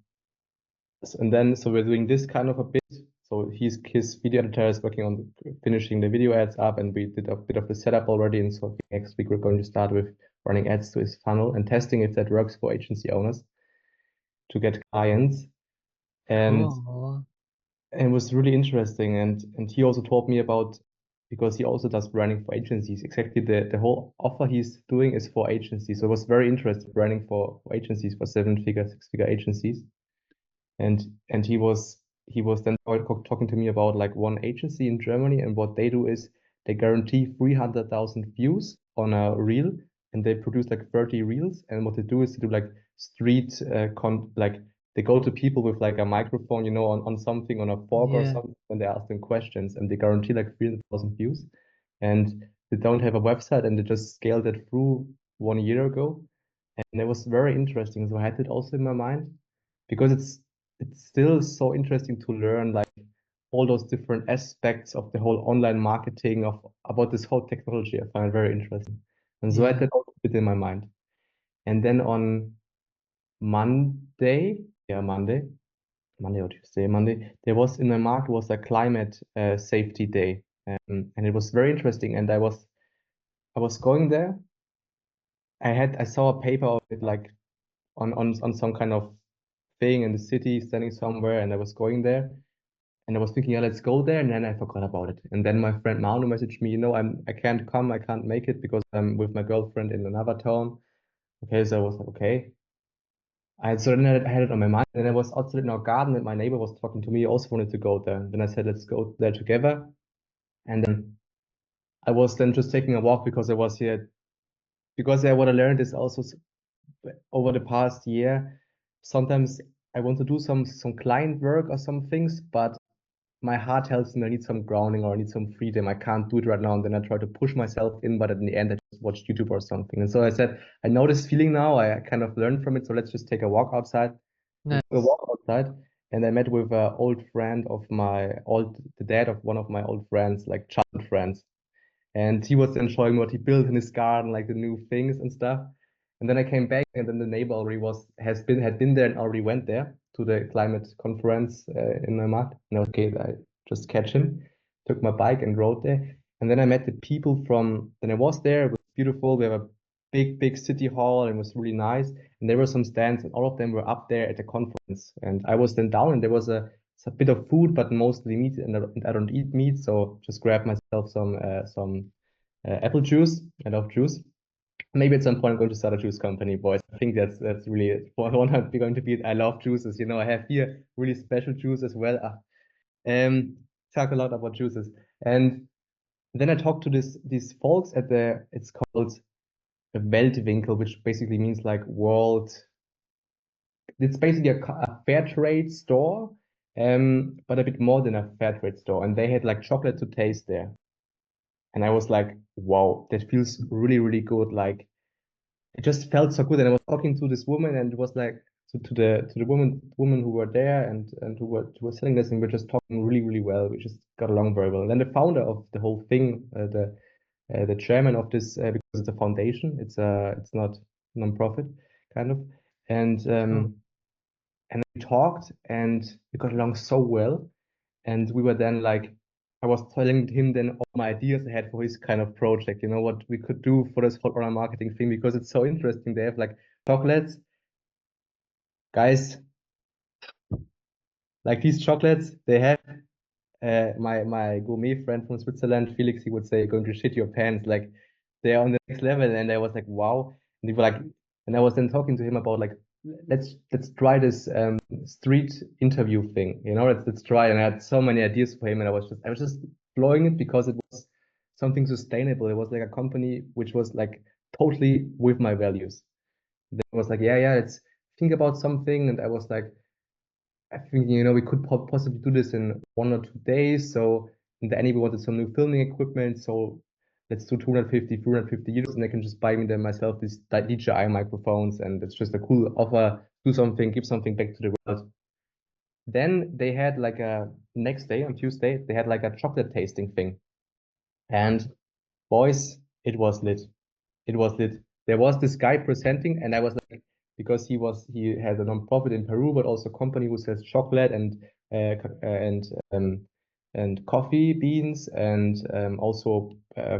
so we're doing this kind of a bit. So his video editor is working on finishing the video ads up, and we did a bit of the setup already. And so next week we're going to start with running ads to his funnel and testing if that works for agency owners to get clients. And
Cool.
it was really interesting. And he also told me about, because he also does branding for agencies. Exactly the whole offer he's doing is for agencies. So it was very interesting branding for agencies, for 7-figure, 6-figure agencies. And he was then talking to me about like one agency in Germany, and what they do is they guarantee 300,000 views on a reel, and they produce like 30 reels. And what they do is to do like street like they go to people with like a microphone, on something, on a fork or something, and they ask them questions, and they guarantee like 300,000 views. And they don't have a website, and they just scaled it through 1 year ago. And it was very interesting. So I had it also in my mind, because it's still so interesting to learn like all those different aspects of the whole online marketing about this whole technology. I find it very interesting. And so I had that also a bit in my mind. And then on Monday, Monday or Tuesday, Monday, there was in the market was a climate safety day, and it was very interesting. And I was going there. I saw a paper of it like on some kind of thing in the city, standing somewhere, and I was going there, and I was thinking, yeah, let's go there, and then I forgot about it. And then my friend Manu messaged me, I can't come, I can't make it because I'm with my girlfriend in another town. Okay, so I was like, okay. So then I had it on my mind, and I was outside in our garden, and my neighbor was talking to me. He also wanted to go there. Then I said, let's go there together. And then I was then just taking a walk because I was here. Because what I learned is also over the past year, sometimes I want to do some client work or some things, but my heart tells me I need some grounding or I need some freedom. I can't do it right now. And then I try to push myself in, but in the end, I just watch YouTube or something. And so I said, I know this feeling now. I kind of learned from it. So let's just take a walk outside.
Nice.
A walk outside. And I met with an old friend of the dad of one of my old friends, like childhood friends. And he was then showing what he built in his garden, like the new things and stuff. And then I came back, and then the neighbor already had been there and already went there to the climate conference in Neumarkt. And I was okay. I just catch him, took my bike and rode there. And then I met the people from. Then I was there. It was beautiful. We have a big city hall, and it was really nice. And there were some stands, and all of them were up there at the conference. And I was then down, and there was a bit of food, but mostly meat, and I don't eat meat, so just grab myself some apple juice. I love juice. Maybe at some point I'm going to start a juice company, boys. I think that's really it. For one, I'm going to be. I love juices. I have here really special juice as well. Talk a lot about juices, and then I talked to these folks at It's called a Weltwinkel, which basically means like world. It's basically a fair trade store, but a bit more than a fair trade store. And they had like chocolate to taste there. And I was like, wow, that feels really, really good. Like it just felt so good. And I was talking to this woman, and it was like to the woman who were there and who were selling this, and we are just talking really, really well. We just got along very well. And then the founder of the whole thing, the chairman of this, because it's a foundation, it's not non-profit kind of. And and we talked, and we got along so well. And we were then like, I was telling him then all my ideas I had for his kind of project, what we could do for this whole online marketing thing, because it's so interesting. They have like chocolates, guys, like these chocolates, they have my gourmet friend from Switzerland, Felix, he would say, going to shit your pants. Like they're on the next level. And I was like, wow. And they were like, and I was then talking to him about like, let's try this street interview thing. Let's try. And I had so many ideas for him, and I was just blowing it because it was something sustainable. It was like a company which was like totally with my values. Then I was like, yeah, let's think about something. And I was like, I think, we could possibly do this in 1 or 2 days. So in the end, we wanted some new filming equipment. So let's do 350 euros, and I can just buy me them myself, these DJI microphones. And it's just a cool offer, do something, give something back to the world. Then they had like a next day on Tuesday, they had like a chocolate tasting thing. And boys, it was lit. It was lit. There was this guy presenting, and I was like, because he had a non-profit in Peru, but also a company who sells chocolate and coffee beans, and also I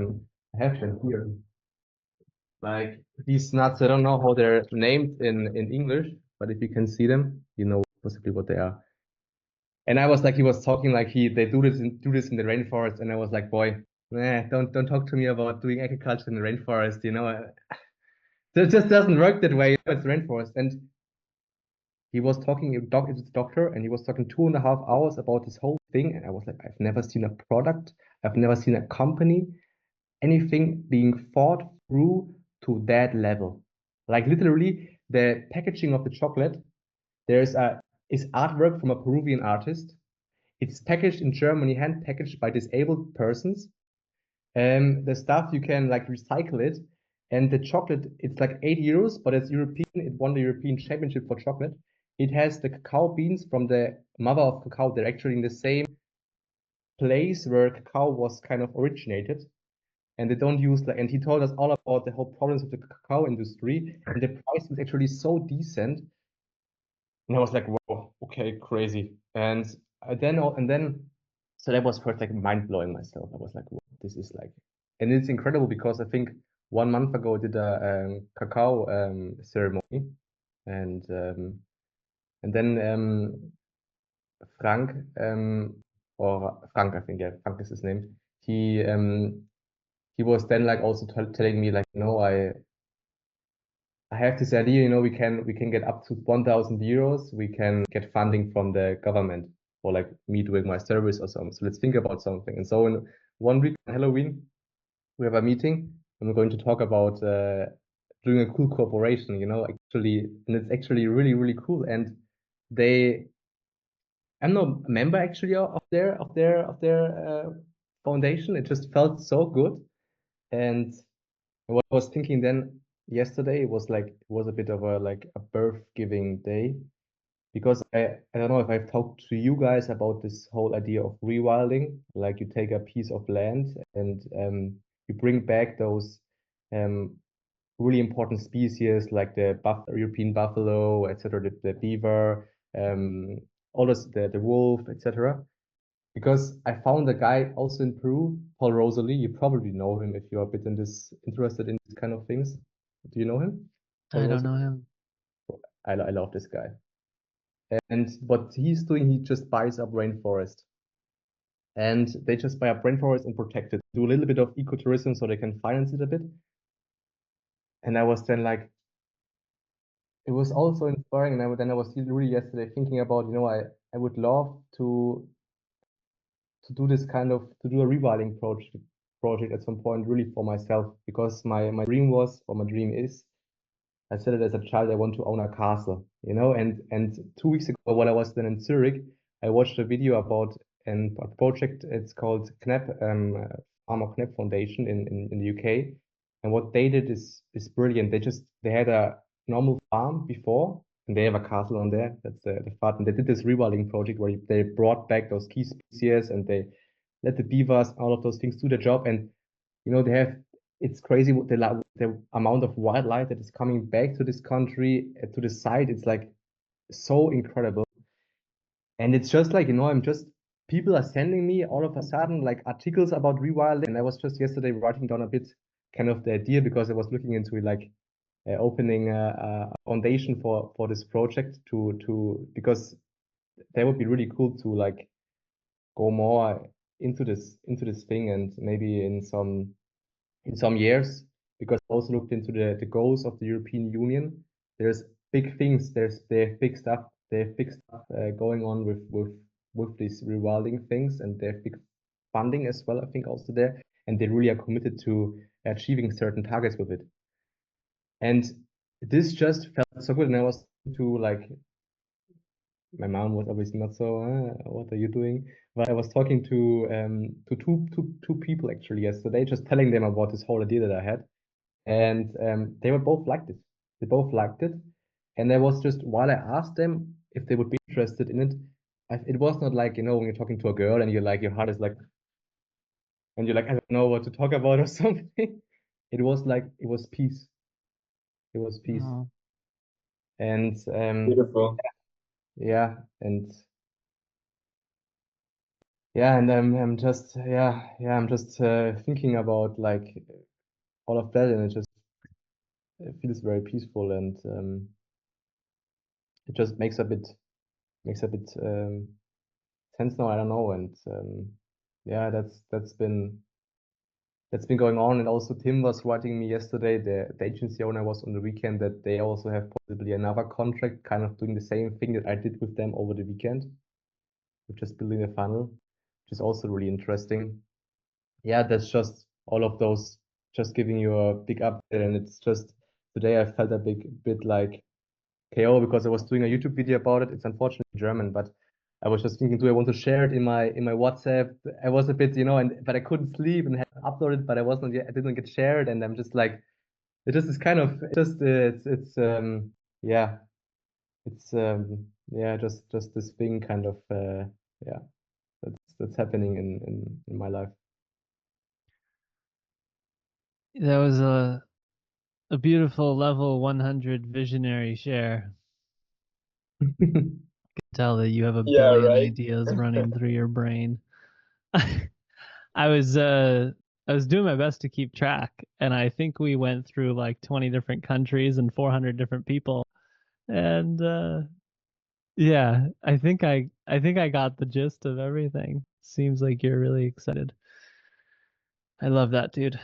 have them here, like these nuts. I don't know how they're named in English, but if you can see them, you know possibly what they are. And I was like, he was talking like they do this in the rainforest, and I was like, boy, don't talk to me about doing agriculture in the rainforest. It just doesn't work that way. It's rainforest. And he was talking, it's a doctor, and he was talking 2.5 hours about this whole thing. And I was like, I've never seen a product, I've never seen a company, anything being thought through to that level. Like literally, the packaging of the chocolate, is artwork from a Peruvian artist. It's packaged in Germany, hand packaged by disabled persons. The stuff you can like recycle it, and the chocolate, it's like 8 euros, but it's European. It won the European Championship for chocolate. It has the cacao beans from the mother of cacao. They're actually in the same place where cacao was kind of originated, and they don't use like. And he told us all about the whole problems of the cacao industry, and the price is actually so decent. And I was like, whoa, wow, okay, crazy. And so that was first like mind blowing myself. I was like, wow, this is like, and it's incredible because I think 1 month ago I did a cacao ceremony, and then Frank, or Frank, I think, yeah, Frank is his name. He was then like also telling me like, I have this idea, we can get up to 1,000 euros. We can get funding from the government for like me doing my service or something. So let's think about something. And so in 1 week on Halloween, we have a meeting and we're going to talk about doing a cool cooperation, actually, and it's actually really, really cool. And I'm not a member actually of their foundation. It just felt so good. And what I was thinking then yesterday was like, it was a bit of a birth giving day, because I don't know if I've talked to you guys about this whole idea of rewilding. Like, you take a piece of land and you bring back those um, really important species like the European buffalo, etc., the beaver, all this, the wolf, etc. Because I found a guy also in Peru, Paul Rosalie. You probably know him if you're a bit interested in these kind of things. Do you know him? Paul
I don't
Rosalie?
know him.
I love this guy. And what he's doing, he just buys up rainforest. And they just buy up rainforest and protect it. Do a little bit of ecotourism so they can finance it a bit. And I was then like, it was also inspiring. And then I was really yesterday thinking about, I would love to do this to do a rewilding project at some point, really for myself, because my dream was, or my dream is, I said it as a child, I want to own a castle, and 2 weeks ago, while I was then in Zurich, I watched a video about a project. It's called Knapp, Farmer Knapp Foundation in the UK. And what they did is brilliant. They had a normal farm before, and they have a castle on there. That's the fun. And they did this rewilding project where they brought back those key species, and they let the beavers, all of those things, do their job. And they have, it's crazy what the amount of wildlife that is coming back to this country, to the site. It's like so incredible. And it's just like, people are sending me all of a sudden like articles about rewilding. And I was just yesterday writing down a bit kind of the idea, because I was looking into like opening a foundation for this project because that would be really cool to like go more into this thing. And maybe in some years, because I also looked into the goals of the European Union. There's big things. They have big stuff. They have big stuff going on with these rewilding things, and they have big funding as well, I think, also there. And they really are committed to achieving certain targets with it. And this just felt so good. And I was to like, my mom was obviously not so, what are you doing? But I was talking to two people actually yesterday, just telling them about this whole idea that I had. And they were both liked it. They both liked it. And I was just, while I asked them if they would be interested in it, it was not like, when you're talking to a girl and you're like, your heart is like, and you're like, I don't know what to talk about or something. It was like, it was peace. It was peace.
Oh.
And
Beautiful.
yeah, and yeah, and I'm just, I'm just thinking about like all of that, and it feels very peaceful, and it just makes a bit sense now. I don't know. And yeah, that's been going on. And also Tim was writing me yesterday, the agency owner was on the weekend, that they also have possibly another contract kind of doing the same thing that I did with them over the weekend, with just building a funnel, which is also really interesting. Yeah, that's just all of those, just giving you a big update. And it's just, today I felt a bit like KO, because I was doing a YouTube video about it. It's unfortunately German, but I was just thinking, do I want to share it in my WhatsApp? I was a bit, but I couldn't sleep and had to upload it, but I didn't get shared. And I'm just like, it just is kind of just yeah, it's just this thing kind of yeah, that's happening in my life.
That was a beautiful level 100 visionary share. tell that you have a
Yeah,
billion
right.
ideas running through your brain. I was doing my best to keep track, and I think we went through like 20 different countries and 400 different people. And yeah, I think I got the gist of everything. Seems like you're really excited. I love that, dude.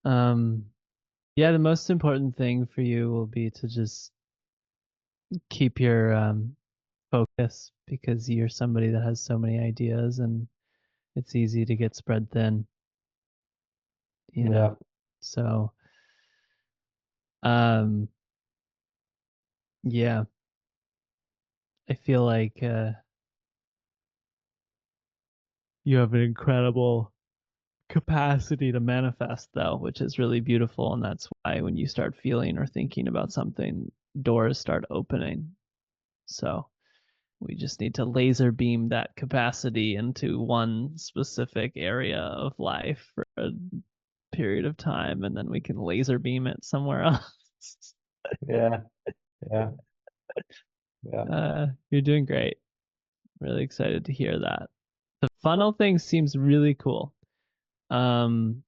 Yeah, the most important thing for you will be to just keep your focus, because you're somebody that has so many ideas and it's easy to get spread thin, you know.
Yeah.
So, um, yeah, I feel like you have an incredible capacity to manifest, though, which is really beautiful. And that's why when you start feeling or thinking about something, doors start opening. So we just need to laser beam that capacity into one specific area of life for a period of time, and then we can laser beam it somewhere else.
Yeah. Yeah.
You're doing great. Really excited to hear that. The funnel thing seems really cool. Um,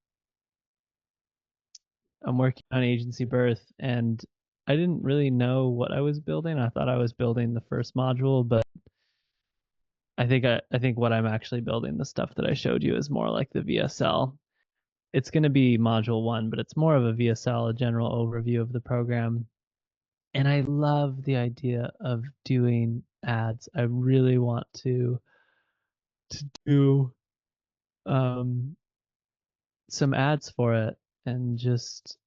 I'm working on agency birth, and I didn't really know what I was building. I thought I was building the first module, but I think what I'm actually building, the stuff that I showed you, is more like the VSL. It's going to be module 1, but it's more of a VSL, a general overview of the program. And I love the idea of doing ads. I really want to do some ads for it, and just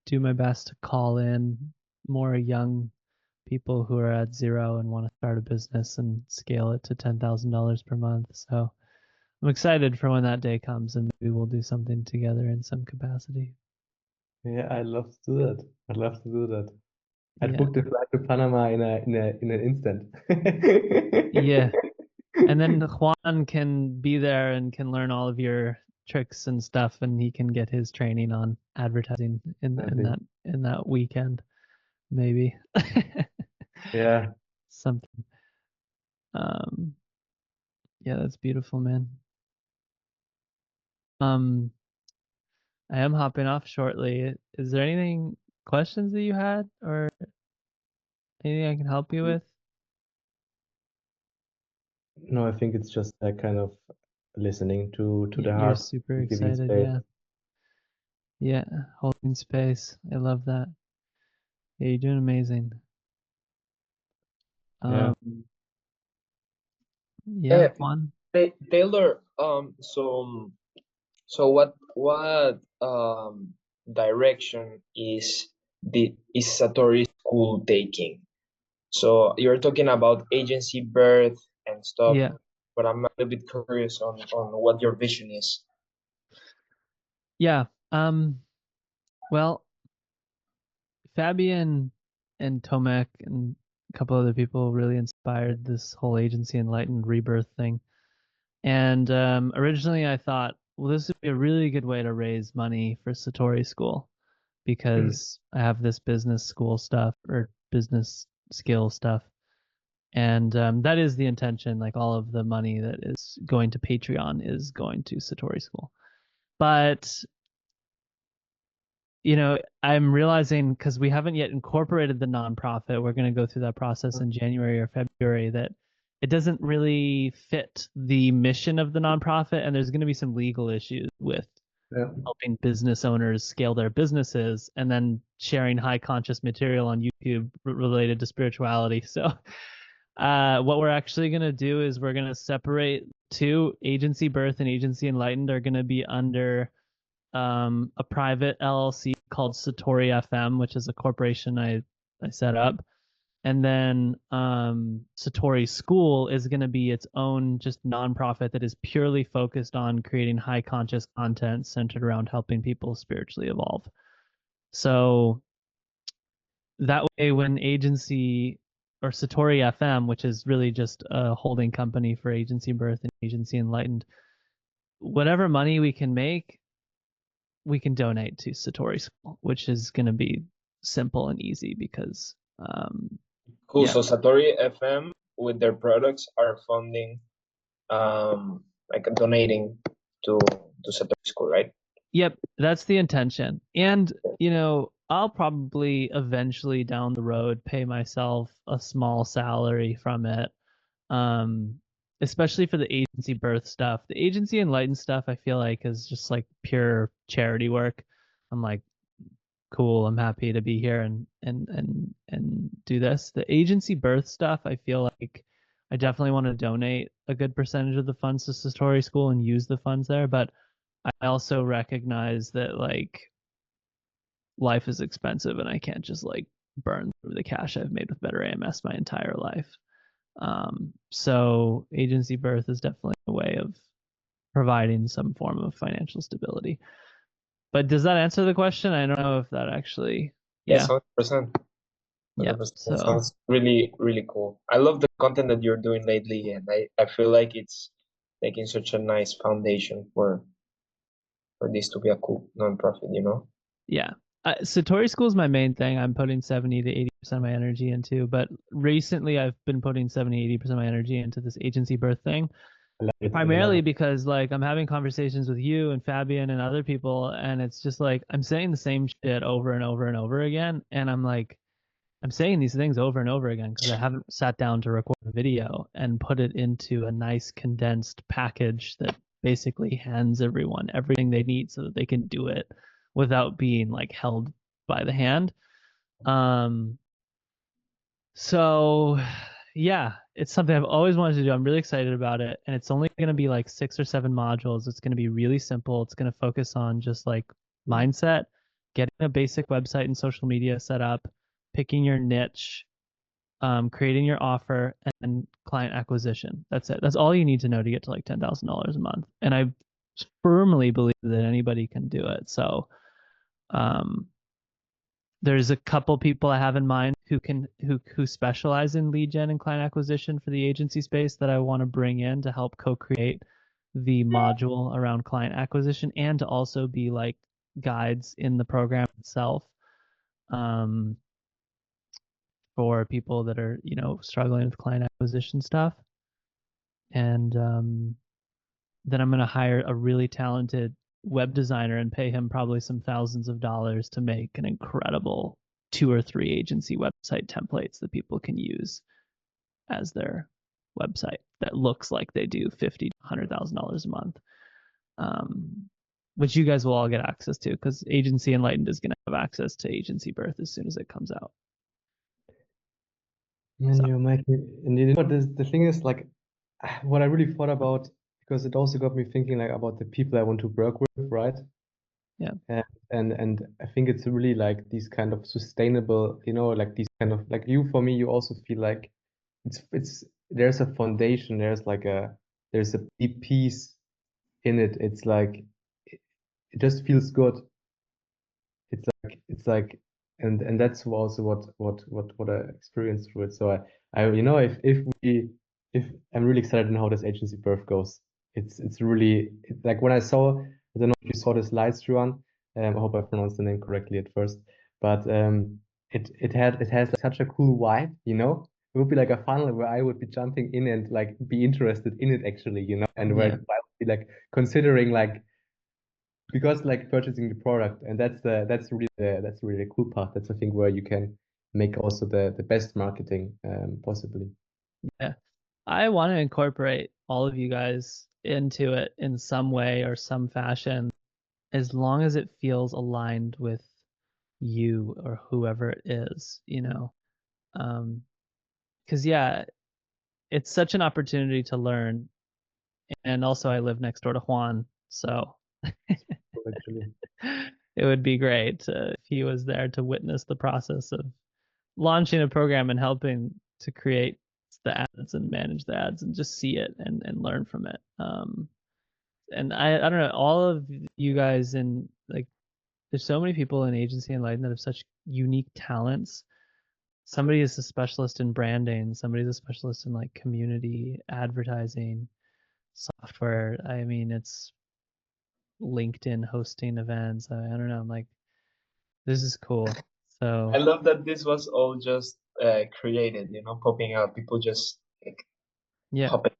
do my best to call in more young people who are at zero and want to start a business and scale it to $10,000 per month. So I'm excited for when that day comes, and maybe we'll do something together in some capacity.
Yeah, I'd love to do that. I'd love to do that. I'd
Yeah.
book the flight to Panama in an instant.
Yeah. And then Juan can be there and can learn all of your tricks and stuff, and he can get his training on advertising in
Exactly.
that weekend, maybe.
Yeah.
Something. Um, yeah, that's beautiful, man. I am hopping off shortly. Is there anything questions that you had, or anything I can help you with?
No, I think it's just that kind of listening to the
You're
heart,
super
giving
excited,
space.
yeah. Yeah, holding space. I love that. Yeah, you're doing amazing.
Yeah.
Yeah, Juan.
Taylor, so what direction is Satori School taking? So you're talking about agency birth and stuff,
Yeah.
but I'm a little bit curious on what your vision is.
Yeah. Well, Fabian and Tomek and a couple other people really inspired this whole agency Enlightened rebirth thing. And originally I thought, well, this would be a really good way to raise money for Satori School, because I have this business school stuff, or business skill stuff. And that is the intention. Like, all of the money that is going to Patreon is going to Satori School. But I'm realizing, because we haven't yet incorporated the nonprofit, we're going to go through that process in January or February, that it doesn't really fit the mission of the nonprofit, and there's going to be some legal issues with
Yeah.
helping business owners scale their businesses and then sharing high conscious material on YouTube related to spirituality. So what we're actually going to do is we're going to separate two. Agency Birth and Agency Enlightened are going to be under a private LLC called Satori FM, which is a corporation I set up. And then Satori School is going to be its own just nonprofit that is purely focused on creating high conscious content centered around helping people spiritually evolve. So that way, when agency, or Satori FM, which is really just a holding company for Agency Birth and Agency Enlightened, whatever money we can make, we can donate to Satori School, which is going to be simple and easy, because
Cool.
Yeah.
So Satori FM with their products are funding, like donating to Satori School, right?
Yep, that's the intention. And, I'll probably eventually down the road pay myself a small salary from it. Especially for the agency birth stuff. The agency Enlightened stuff I feel like is just like pure charity work. I'm like, cool, I'm happy to be here and do this. The agency birth stuff, I feel like I definitely want to donate a good percentage of the funds to Satori School and use the funds there, but I also recognize that like life is expensive and I can't just like burn through the cash I've made with Better AMS my entire life. So agency birth is definitely a way of providing some form of financial stability. But does that answer the question? I don't know if that actually.
Yes,
Yeah.
100%.
Yeah.
100%.
So
Sounds really, really cool. I love the content that you're doing lately, and I feel like it's making such a nice foundation for this to be a cool nonprofit, you know?
yeah. Satori School is my main thing. I'm putting 70 to 80% of my energy into, but recently I've been putting 70, 80% of my energy into this agency birth thing.
I love it. I love
Primarily
it.
because like I'm having conversations with you and Fabian and other people, and it's just like I'm saying the same shit over and over and over again, and I'm like I'm saying these things over and over again because I haven't sat down to record a video and put it into a nice condensed package that basically hands everyone everything they need so that they can do it without being like held by the hand. Um, so yeah, it's something I've always wanted to do. I'm really excited about it. And it's only going to be like 6 or 7 modules. It's going to be really simple. It's going to focus on just like mindset, getting a basic website and social media set up, picking your niche, creating your offer, and client acquisition. That's it. That's all you need to know to get to like $10,000 a month. And I firmly believe that anybody can do it. So, um, there's a couple people I have in mind who specialize in lead gen and client acquisition for the agency space that I want to bring in to help co-create the module around client acquisition and to also be like guides in the program itself, for people that are struggling with client acquisition stuff. And then I'm going to hire a really talented web designer and pay him probably some thousands of dollars to make an incredible 2 or 3 agency website templates that people can use as their website that looks like they do $50,000 to $100,000 a month, which you guys will all get access to because Agency Enlightened is going to have access to Agency Birth as soon as it comes out.
Man,
So.
you're making, and you know what the thing is, like, what I really thought about, because it also got me thinking like about the people I want to work with, right?
Yeah.
And I think it's really like these kind of sustainable, like these kind of like for me, you also feel like it's there's a foundation, there's a deep piece in it. It's like it just feels good. It's like and that's also what I experienced through it. So if I'm really excited on how this agency birth goes. It's really like when I don't know if you saw the slides, Juan. I hope I pronounced the name correctly at first, but it has like such a cool vibe, It would be like a funnel where I would be jumping in and like be interested in it actually, and where
Yeah.
I would be like considering like because like purchasing the product, and that's really the cool part. That's I think where you can make also the best marketing possibly.
Yeah. I want to incorporate all of you guys into it in some way or some fashion, as long as it feels aligned with you or whoever it is, because yeah, it's such an opportunity to learn. And also I live next door to Juan, so
Actually,
it would be great if he was there to witness the process of launching a program and helping to create the ads and manage the ads and just see it and learn from it. And I don't know, all of you guys in like, there's so many people in Agency Enlightened that have such unique talents. Somebody is a specialist in branding, somebody's a specialist in like community advertising, software. I mean, it's LinkedIn hosting events. I don't know. I'm like, this is cool. So
I love that this was all just created, popping out, people just like
Yeah.
popping,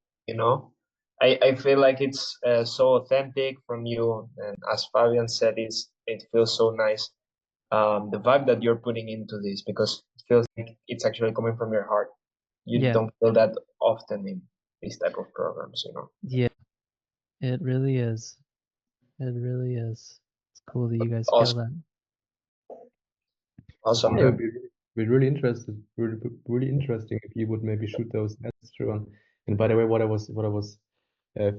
I feel like it's so authentic from you, and as Fabian said, it feels so nice, the vibe that you're putting into this, because it feels like it's actually coming from your heart. You
Yeah.
don't feel that often in these type of programs,
Yeah. It really is. It really is. It's cool that you guys feel
Awesome.
that.
Awesome.
Yeah, it would be really interested, really interesting if you would maybe shoot those nests, Juan. And by the way, what I was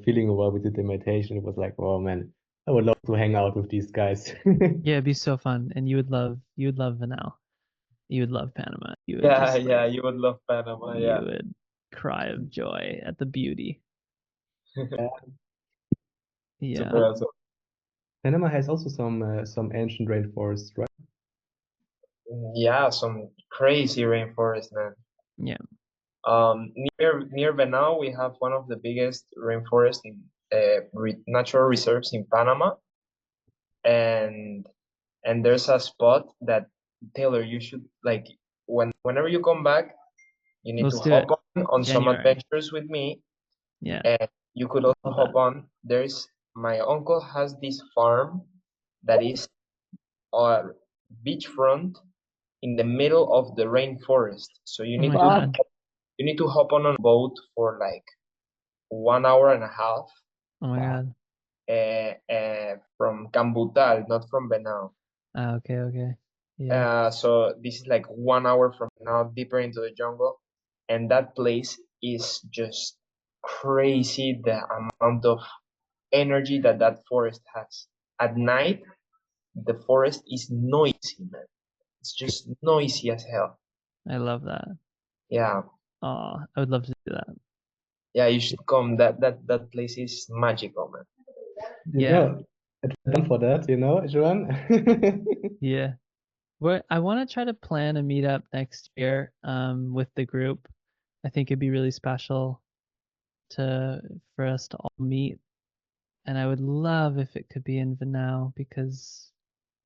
feeling while we did the meditation, it was like, oh man, I would love to hang out with these guys.
Yeah, it'd be so fun. And you would love Vanau. You would love Panama. You would
Yeah,
just
yeah, you would love Panama,
you
yeah.
would cry of joy at the beauty. Yeah.
Super awesome.
Panama has also some ancient rainforests, right?
Yeah, some crazy rainforest, man.
Yeah.
Near Venao, we have one of the biggest rainforests in natural reserves in Panama, and there's a spot that, Taylor, you should, like, whenever you come back, you need
Let's
to
do
hop
it.
on some
January.
adventures with me,
Yeah.
and you could also
Love
hop
that.
on. My uncle has this farm that is beachfront in the middle of the rainforest. So you
Oh
need
my
to
god.
hop on a boat for like 1 hour and a half,
Oh my god.
from Cambutal, not from Benao.
Okay. Yeah.
So this is like 1 hour from now, deeper into the jungle, and that place is just crazy. The amount of energy that forest has. At night, the forest is noisy, man. It's just noisy as hell.
I love that.
Yeah,
Oh, I would love to do that.
yeah, you should come. That place is magical, man.
Yeah.
It's done for that, Juan.
Yeah. I want to try to plan a meetup next year with the group. I think it'd be really special for us to all meet. And I would love if it could be in Vanau, because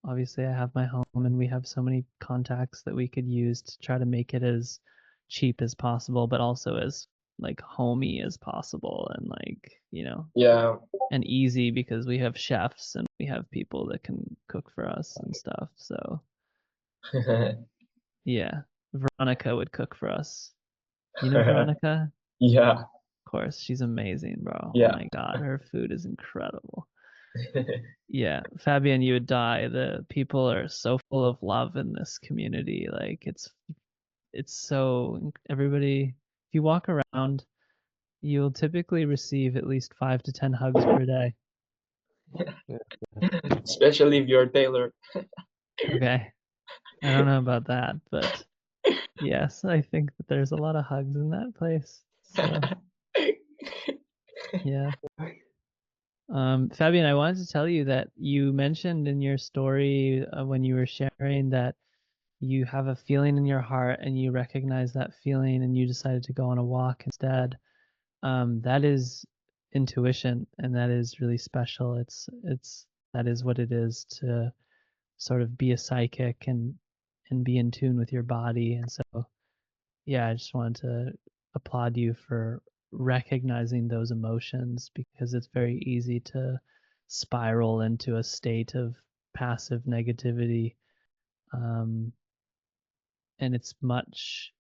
obviously I have my home and we have so many contacts that we could use to try to make it as cheap as possible, but also as like homey as possible, and like,
Yeah.
and easy, because we have chefs and we have people that can cook for us and stuff. So yeah, Veronica would cook for us. You know Veronica?
Yeah.
Of course, she's amazing, bro.
Yeah.
Oh my god, her food is incredible. Yeah, Fabian, you would die. The people are so full of love in this community. Like it's so everybody. If you walk around, you'll typically receive at least 5 to 10 hugs per day.
Especially if you're Taylor.
Okay, I don't know about that, but yes, I think that there's a lot of hugs in that place. So yeah. Fabian, I wanted to tell you that you mentioned in your story when you were sharing that you have a feeling in your heart and you recognize that feeling and you decided to go on a walk instead. That is intuition, and that is really special. That is what it is to sort of be a psychic and be in tune with your body. And so, yeah, I just wanted to applaud you for recognizing those emotions, because it's very easy to spiral into a state of passive negativity. And it's much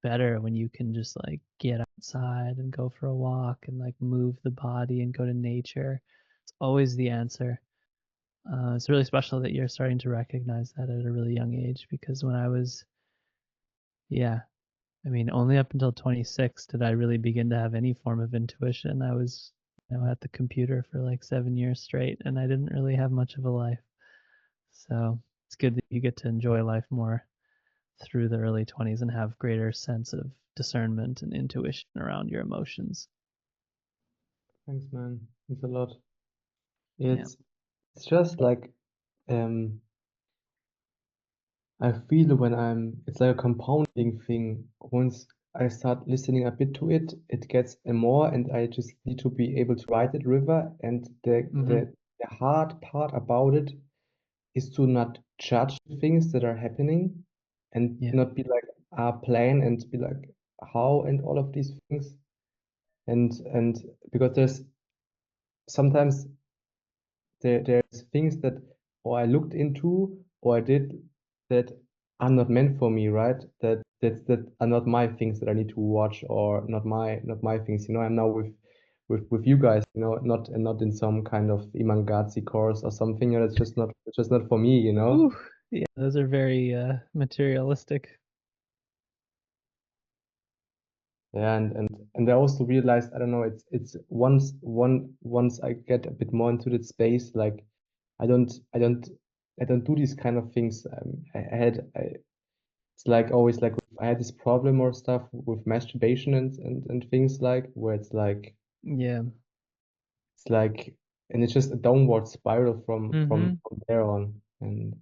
better when you can just like get outside and go for a walk and like move the body and go to nature. It's always the answer. It's really special that you're starting to recognize that at a really young age, because when I was, yeah, I mean, only up until 26 did I really begin to have any form of intuition. I was, at the computer for like 7 years straight, and I didn't really have much of a life. So it's good that you get to enjoy life more through the early 20s and have greater sense of discernment and intuition around your emotions.
Thanks, man. Thanks a lot.
Yeah.
It's just like I feel it's like a compounding thing. Once I start listening a bit to it, it gets more, and I just need to be able to ride that river. And the hard part about it is to not judge things that are happening and
Yeah.
not be like, plan and be like how and all of these things. And because there's sometimes there's things that or I looked into or I did that are not meant for me, right? That are not my things that I need to watch or not my things. I'm now with you guys, not in some kind of Imangazi course or something. It's just not for me.
Ooh, yeah, those are very materialistic.
Yeah, and I also realized, I don't know, it's once I get a bit more into that space, like I don't do these kind of things. It's like always like I had this problem or stuff with masturbation and things like where
Yeah.
it's like and it's just a downward spiral from
Mm-hmm.
there on. And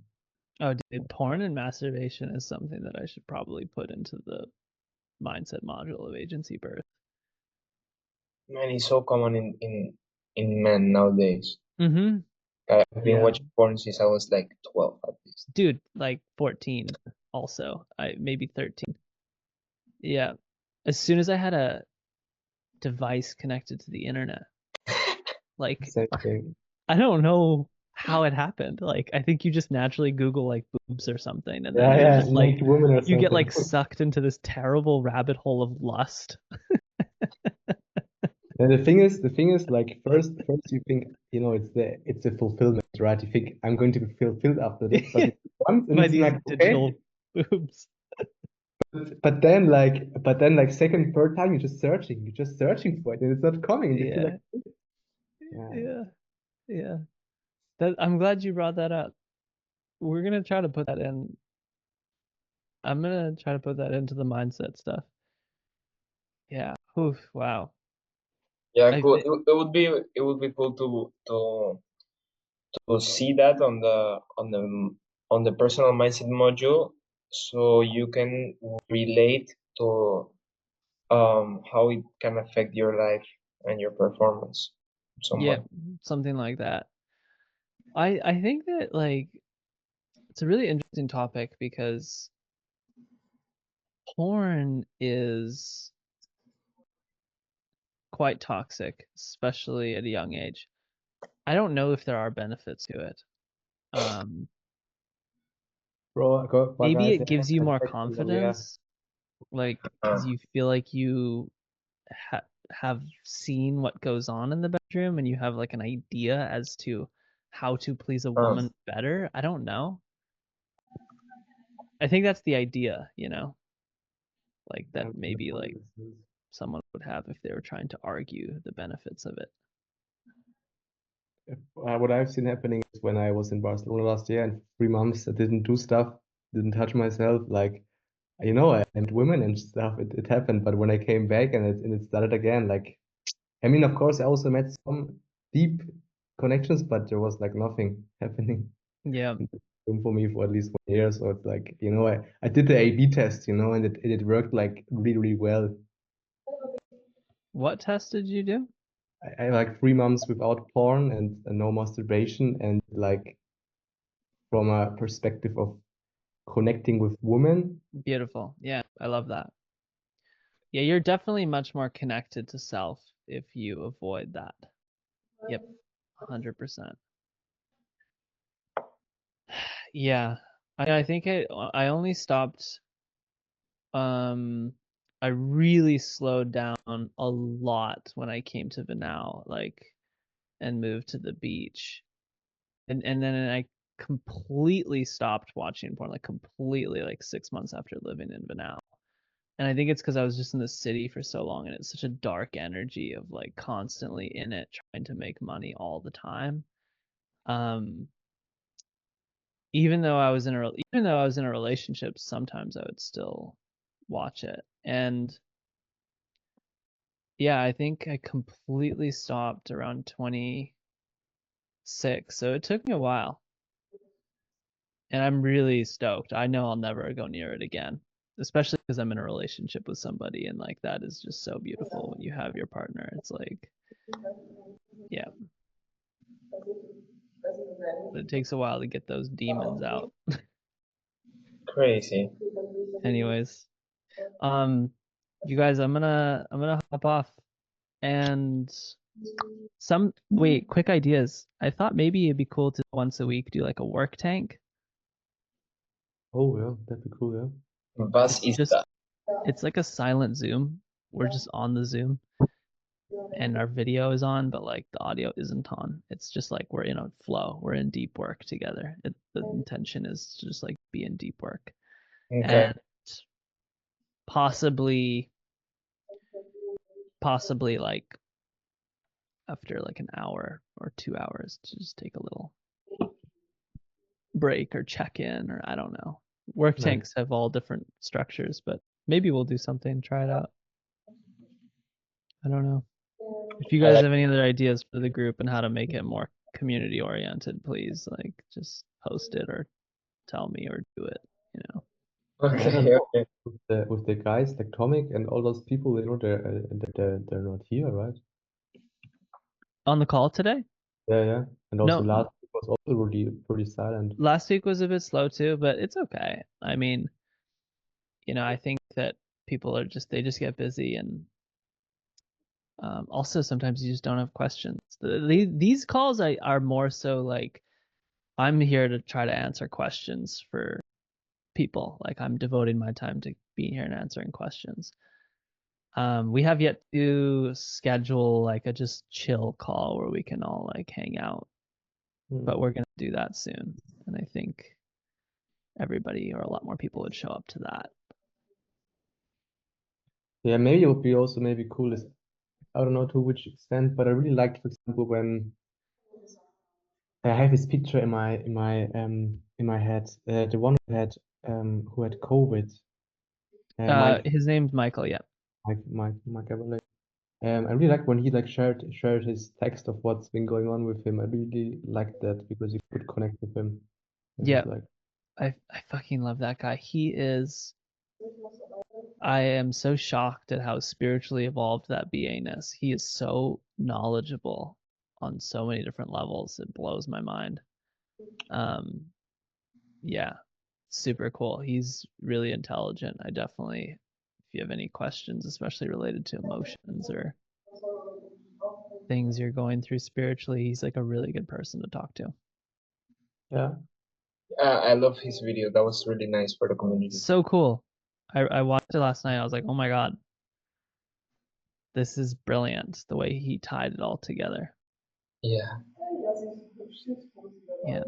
Oh, dude, porn and masturbation is something that I should probably put into the mindset module of agency birth.
Man, it's so common in men nowadays.
Mm-hmm.
I've been
Yeah.
watching porn since I was like 12 at least.
Dude, like 14 also. Maybe 13. Yeah. As soon as I had a device connected to the internet, like
Same thing.
I don't know how it happened. Like I think you just naturally Google like boobs or something, and then
Yeah,
you're
yeah,
just like
naked women or
you get
something.
like sucked into this terrible rabbit hole of lust.
And the thing is, like first you think, it's a fulfillment, right? You think I'm going to be fulfilled after this, but once and
By
it's
these
like
digital
okay,
boobs.
but then second, third time you're just searching for it and it's not coming. And you feel
Yeah.
like, yeah,
Yeah. Yeah. I'm glad you brought that up. We're gonna try to put that in. I'm gonna try to put that into the mindset stuff. Yeah. Oof. Wow.
Yeah,
I
cool.
think.
It would be cool to see that on the personal mindset module, so you can relate to how it can affect your life and your performance
Yeah,
somewhat.
something like that. I think that like it's a really interesting topic because porn is quite toxic, especially at a young age. I don't know if there are benefits to it. Um,
bro,
maybe
guys,
it gives you more
yeah.
confidence, like
Uh,
because you feel like you ha have seen what goes on in the bedroom and you have like an idea as to how to please a
uh,
woman better. I don't know. I think that's the idea, like that maybe like someone would have if they were trying to argue the benefits of it.
What I've seen happening is when I was in Barcelona last year and for 3 months I didn't do stuff, didn't touch myself, like I met women and stuff. It happened, but when I came back and it started again, like I mean, of course, I also met some deep connections, but there was like nothing happening
Yeah.
in the room for me for at least 1 year. So it's like, I did the A/B test, and it worked like really, really well.
What test did you do?
I like 3 months without porn and no masturbation, and like from a perspective of connecting with women.
Beautiful. Yeah, I love that. Yeah, you're definitely much more connected to self if you avoid that. Yep, 100%. Yeah, I think I only stopped. I really slowed down a lot when I came to Vinau, like, and moved to the beach, and then I completely stopped watching porn, like completely, like 6 months after living in Vinau. And I think it's because I was just in the city for so long, and it's such a dark energy of like constantly in it, trying to make money all the time. Um, even though I was in a relationship, sometimes I would still watch it. And yeah, I think I completely stopped around 26. So it took me a while. And I'm really stoked. I know I'll never go near it again, especially because I'm in a relationship with somebody, and like that is just so beautiful when you have your partner. It's like, yeah, but it takes a while to get those demons out.
Crazy.
Anyways, You guys, I'm gonna hop off and wait, quick ideas. I thought maybe it'd be cool to once a week do like a work tank.
Oh, yeah, that'd be cool, yeah.
Was ist
Just
das?
it's like a silent Zoom. We're just on the Zoom and our video is on, but like the audio isn't on. It's just like we're in a flow. We're in deep work together. The intention is to just like be in deep work.
Okay.
And possibly like after like an hour or 2 hours to just take a little break or check in, or I don't know. Work
Nice.
tanks have all different structures, but maybe we'll do something, try it out. I don't know. If you guys have any other ideas for the group and how to make it more community oriented, please like just post it or tell me or do it, you know.
I don't
Okay,
know,
okay.
with the guys like Tomic and all those people, you know, they're not here, right?
On the call today?
Yeah. And also
No,
last week was also really pretty silent.
last week was a bit slow too, but it's okay. I mean, you know, I think that people are they just get busy, and also sometimes you just don't have questions. These calls are more so like I'm here to try to answer questions for people. Like I'm devoting my time to being here and answering questions. We have yet to schedule like a just chill call where we can all like hang out, but we're gonna do that soon, and I think everybody or a lot more people would show up to that.
Yeah, maybe it would be also maybe cool is, I don't know to which extent, but I really liked, for example, when I have his picture in my head, the one who had COVID, Mike
His name's Michael. Yeah.
Mike Everly. I really like when he like shared his text of what's been going on with him. I really liked that because you could connect with him. It
Yeah.
was like,
I fucking love that guy. I am so shocked at how spiritually evolved that being is. He is so knowledgeable on so many different levels. It blows my mind. Yeah, super cool. He's really intelligent. I definitely, if you have any questions, especially related to emotions or things you're going through spiritually, he's like a really good person to talk to.
yeah.
I love his video. That was really nice for the community.
So cool. I watched it last night. I was like, oh my God, this is brilliant. The way he tied it all together.
Yeah.
Yeah.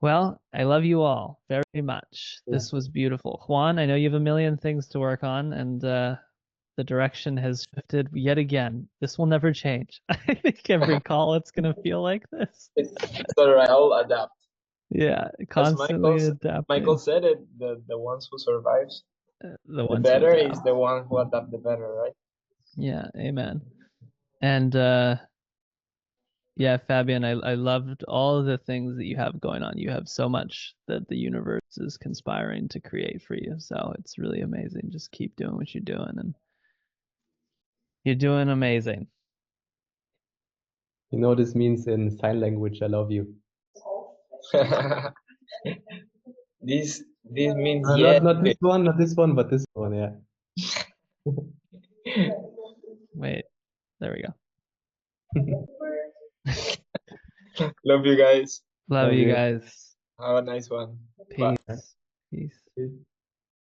Well, I love you all very much.
Yeah.
This was beautiful. Juan, I know you have a million things to work on, and the direction has shifted yet again. This will never change. I think every call it's going to feel like this.
It's all right. I'll adapt.
Yeah,
As
constantly adapting.
Michael said it, the ones who survives
The ones
the better
who
is the one who adapt the better, right?
Yeah, amen. And yeah, Fabian, I loved all of the things that you have going on. You have so much that the universe is conspiring to create for you. So it's really amazing. Just keep doing what you're doing, and you're doing amazing.
You know this means in sign language, I love you.
This means
Not this one, but this one, yeah.
Wait, there we go.
Love you guys.
Love you guys.
Have a nice one.
Peace.
Bye.
Peace.
Peace.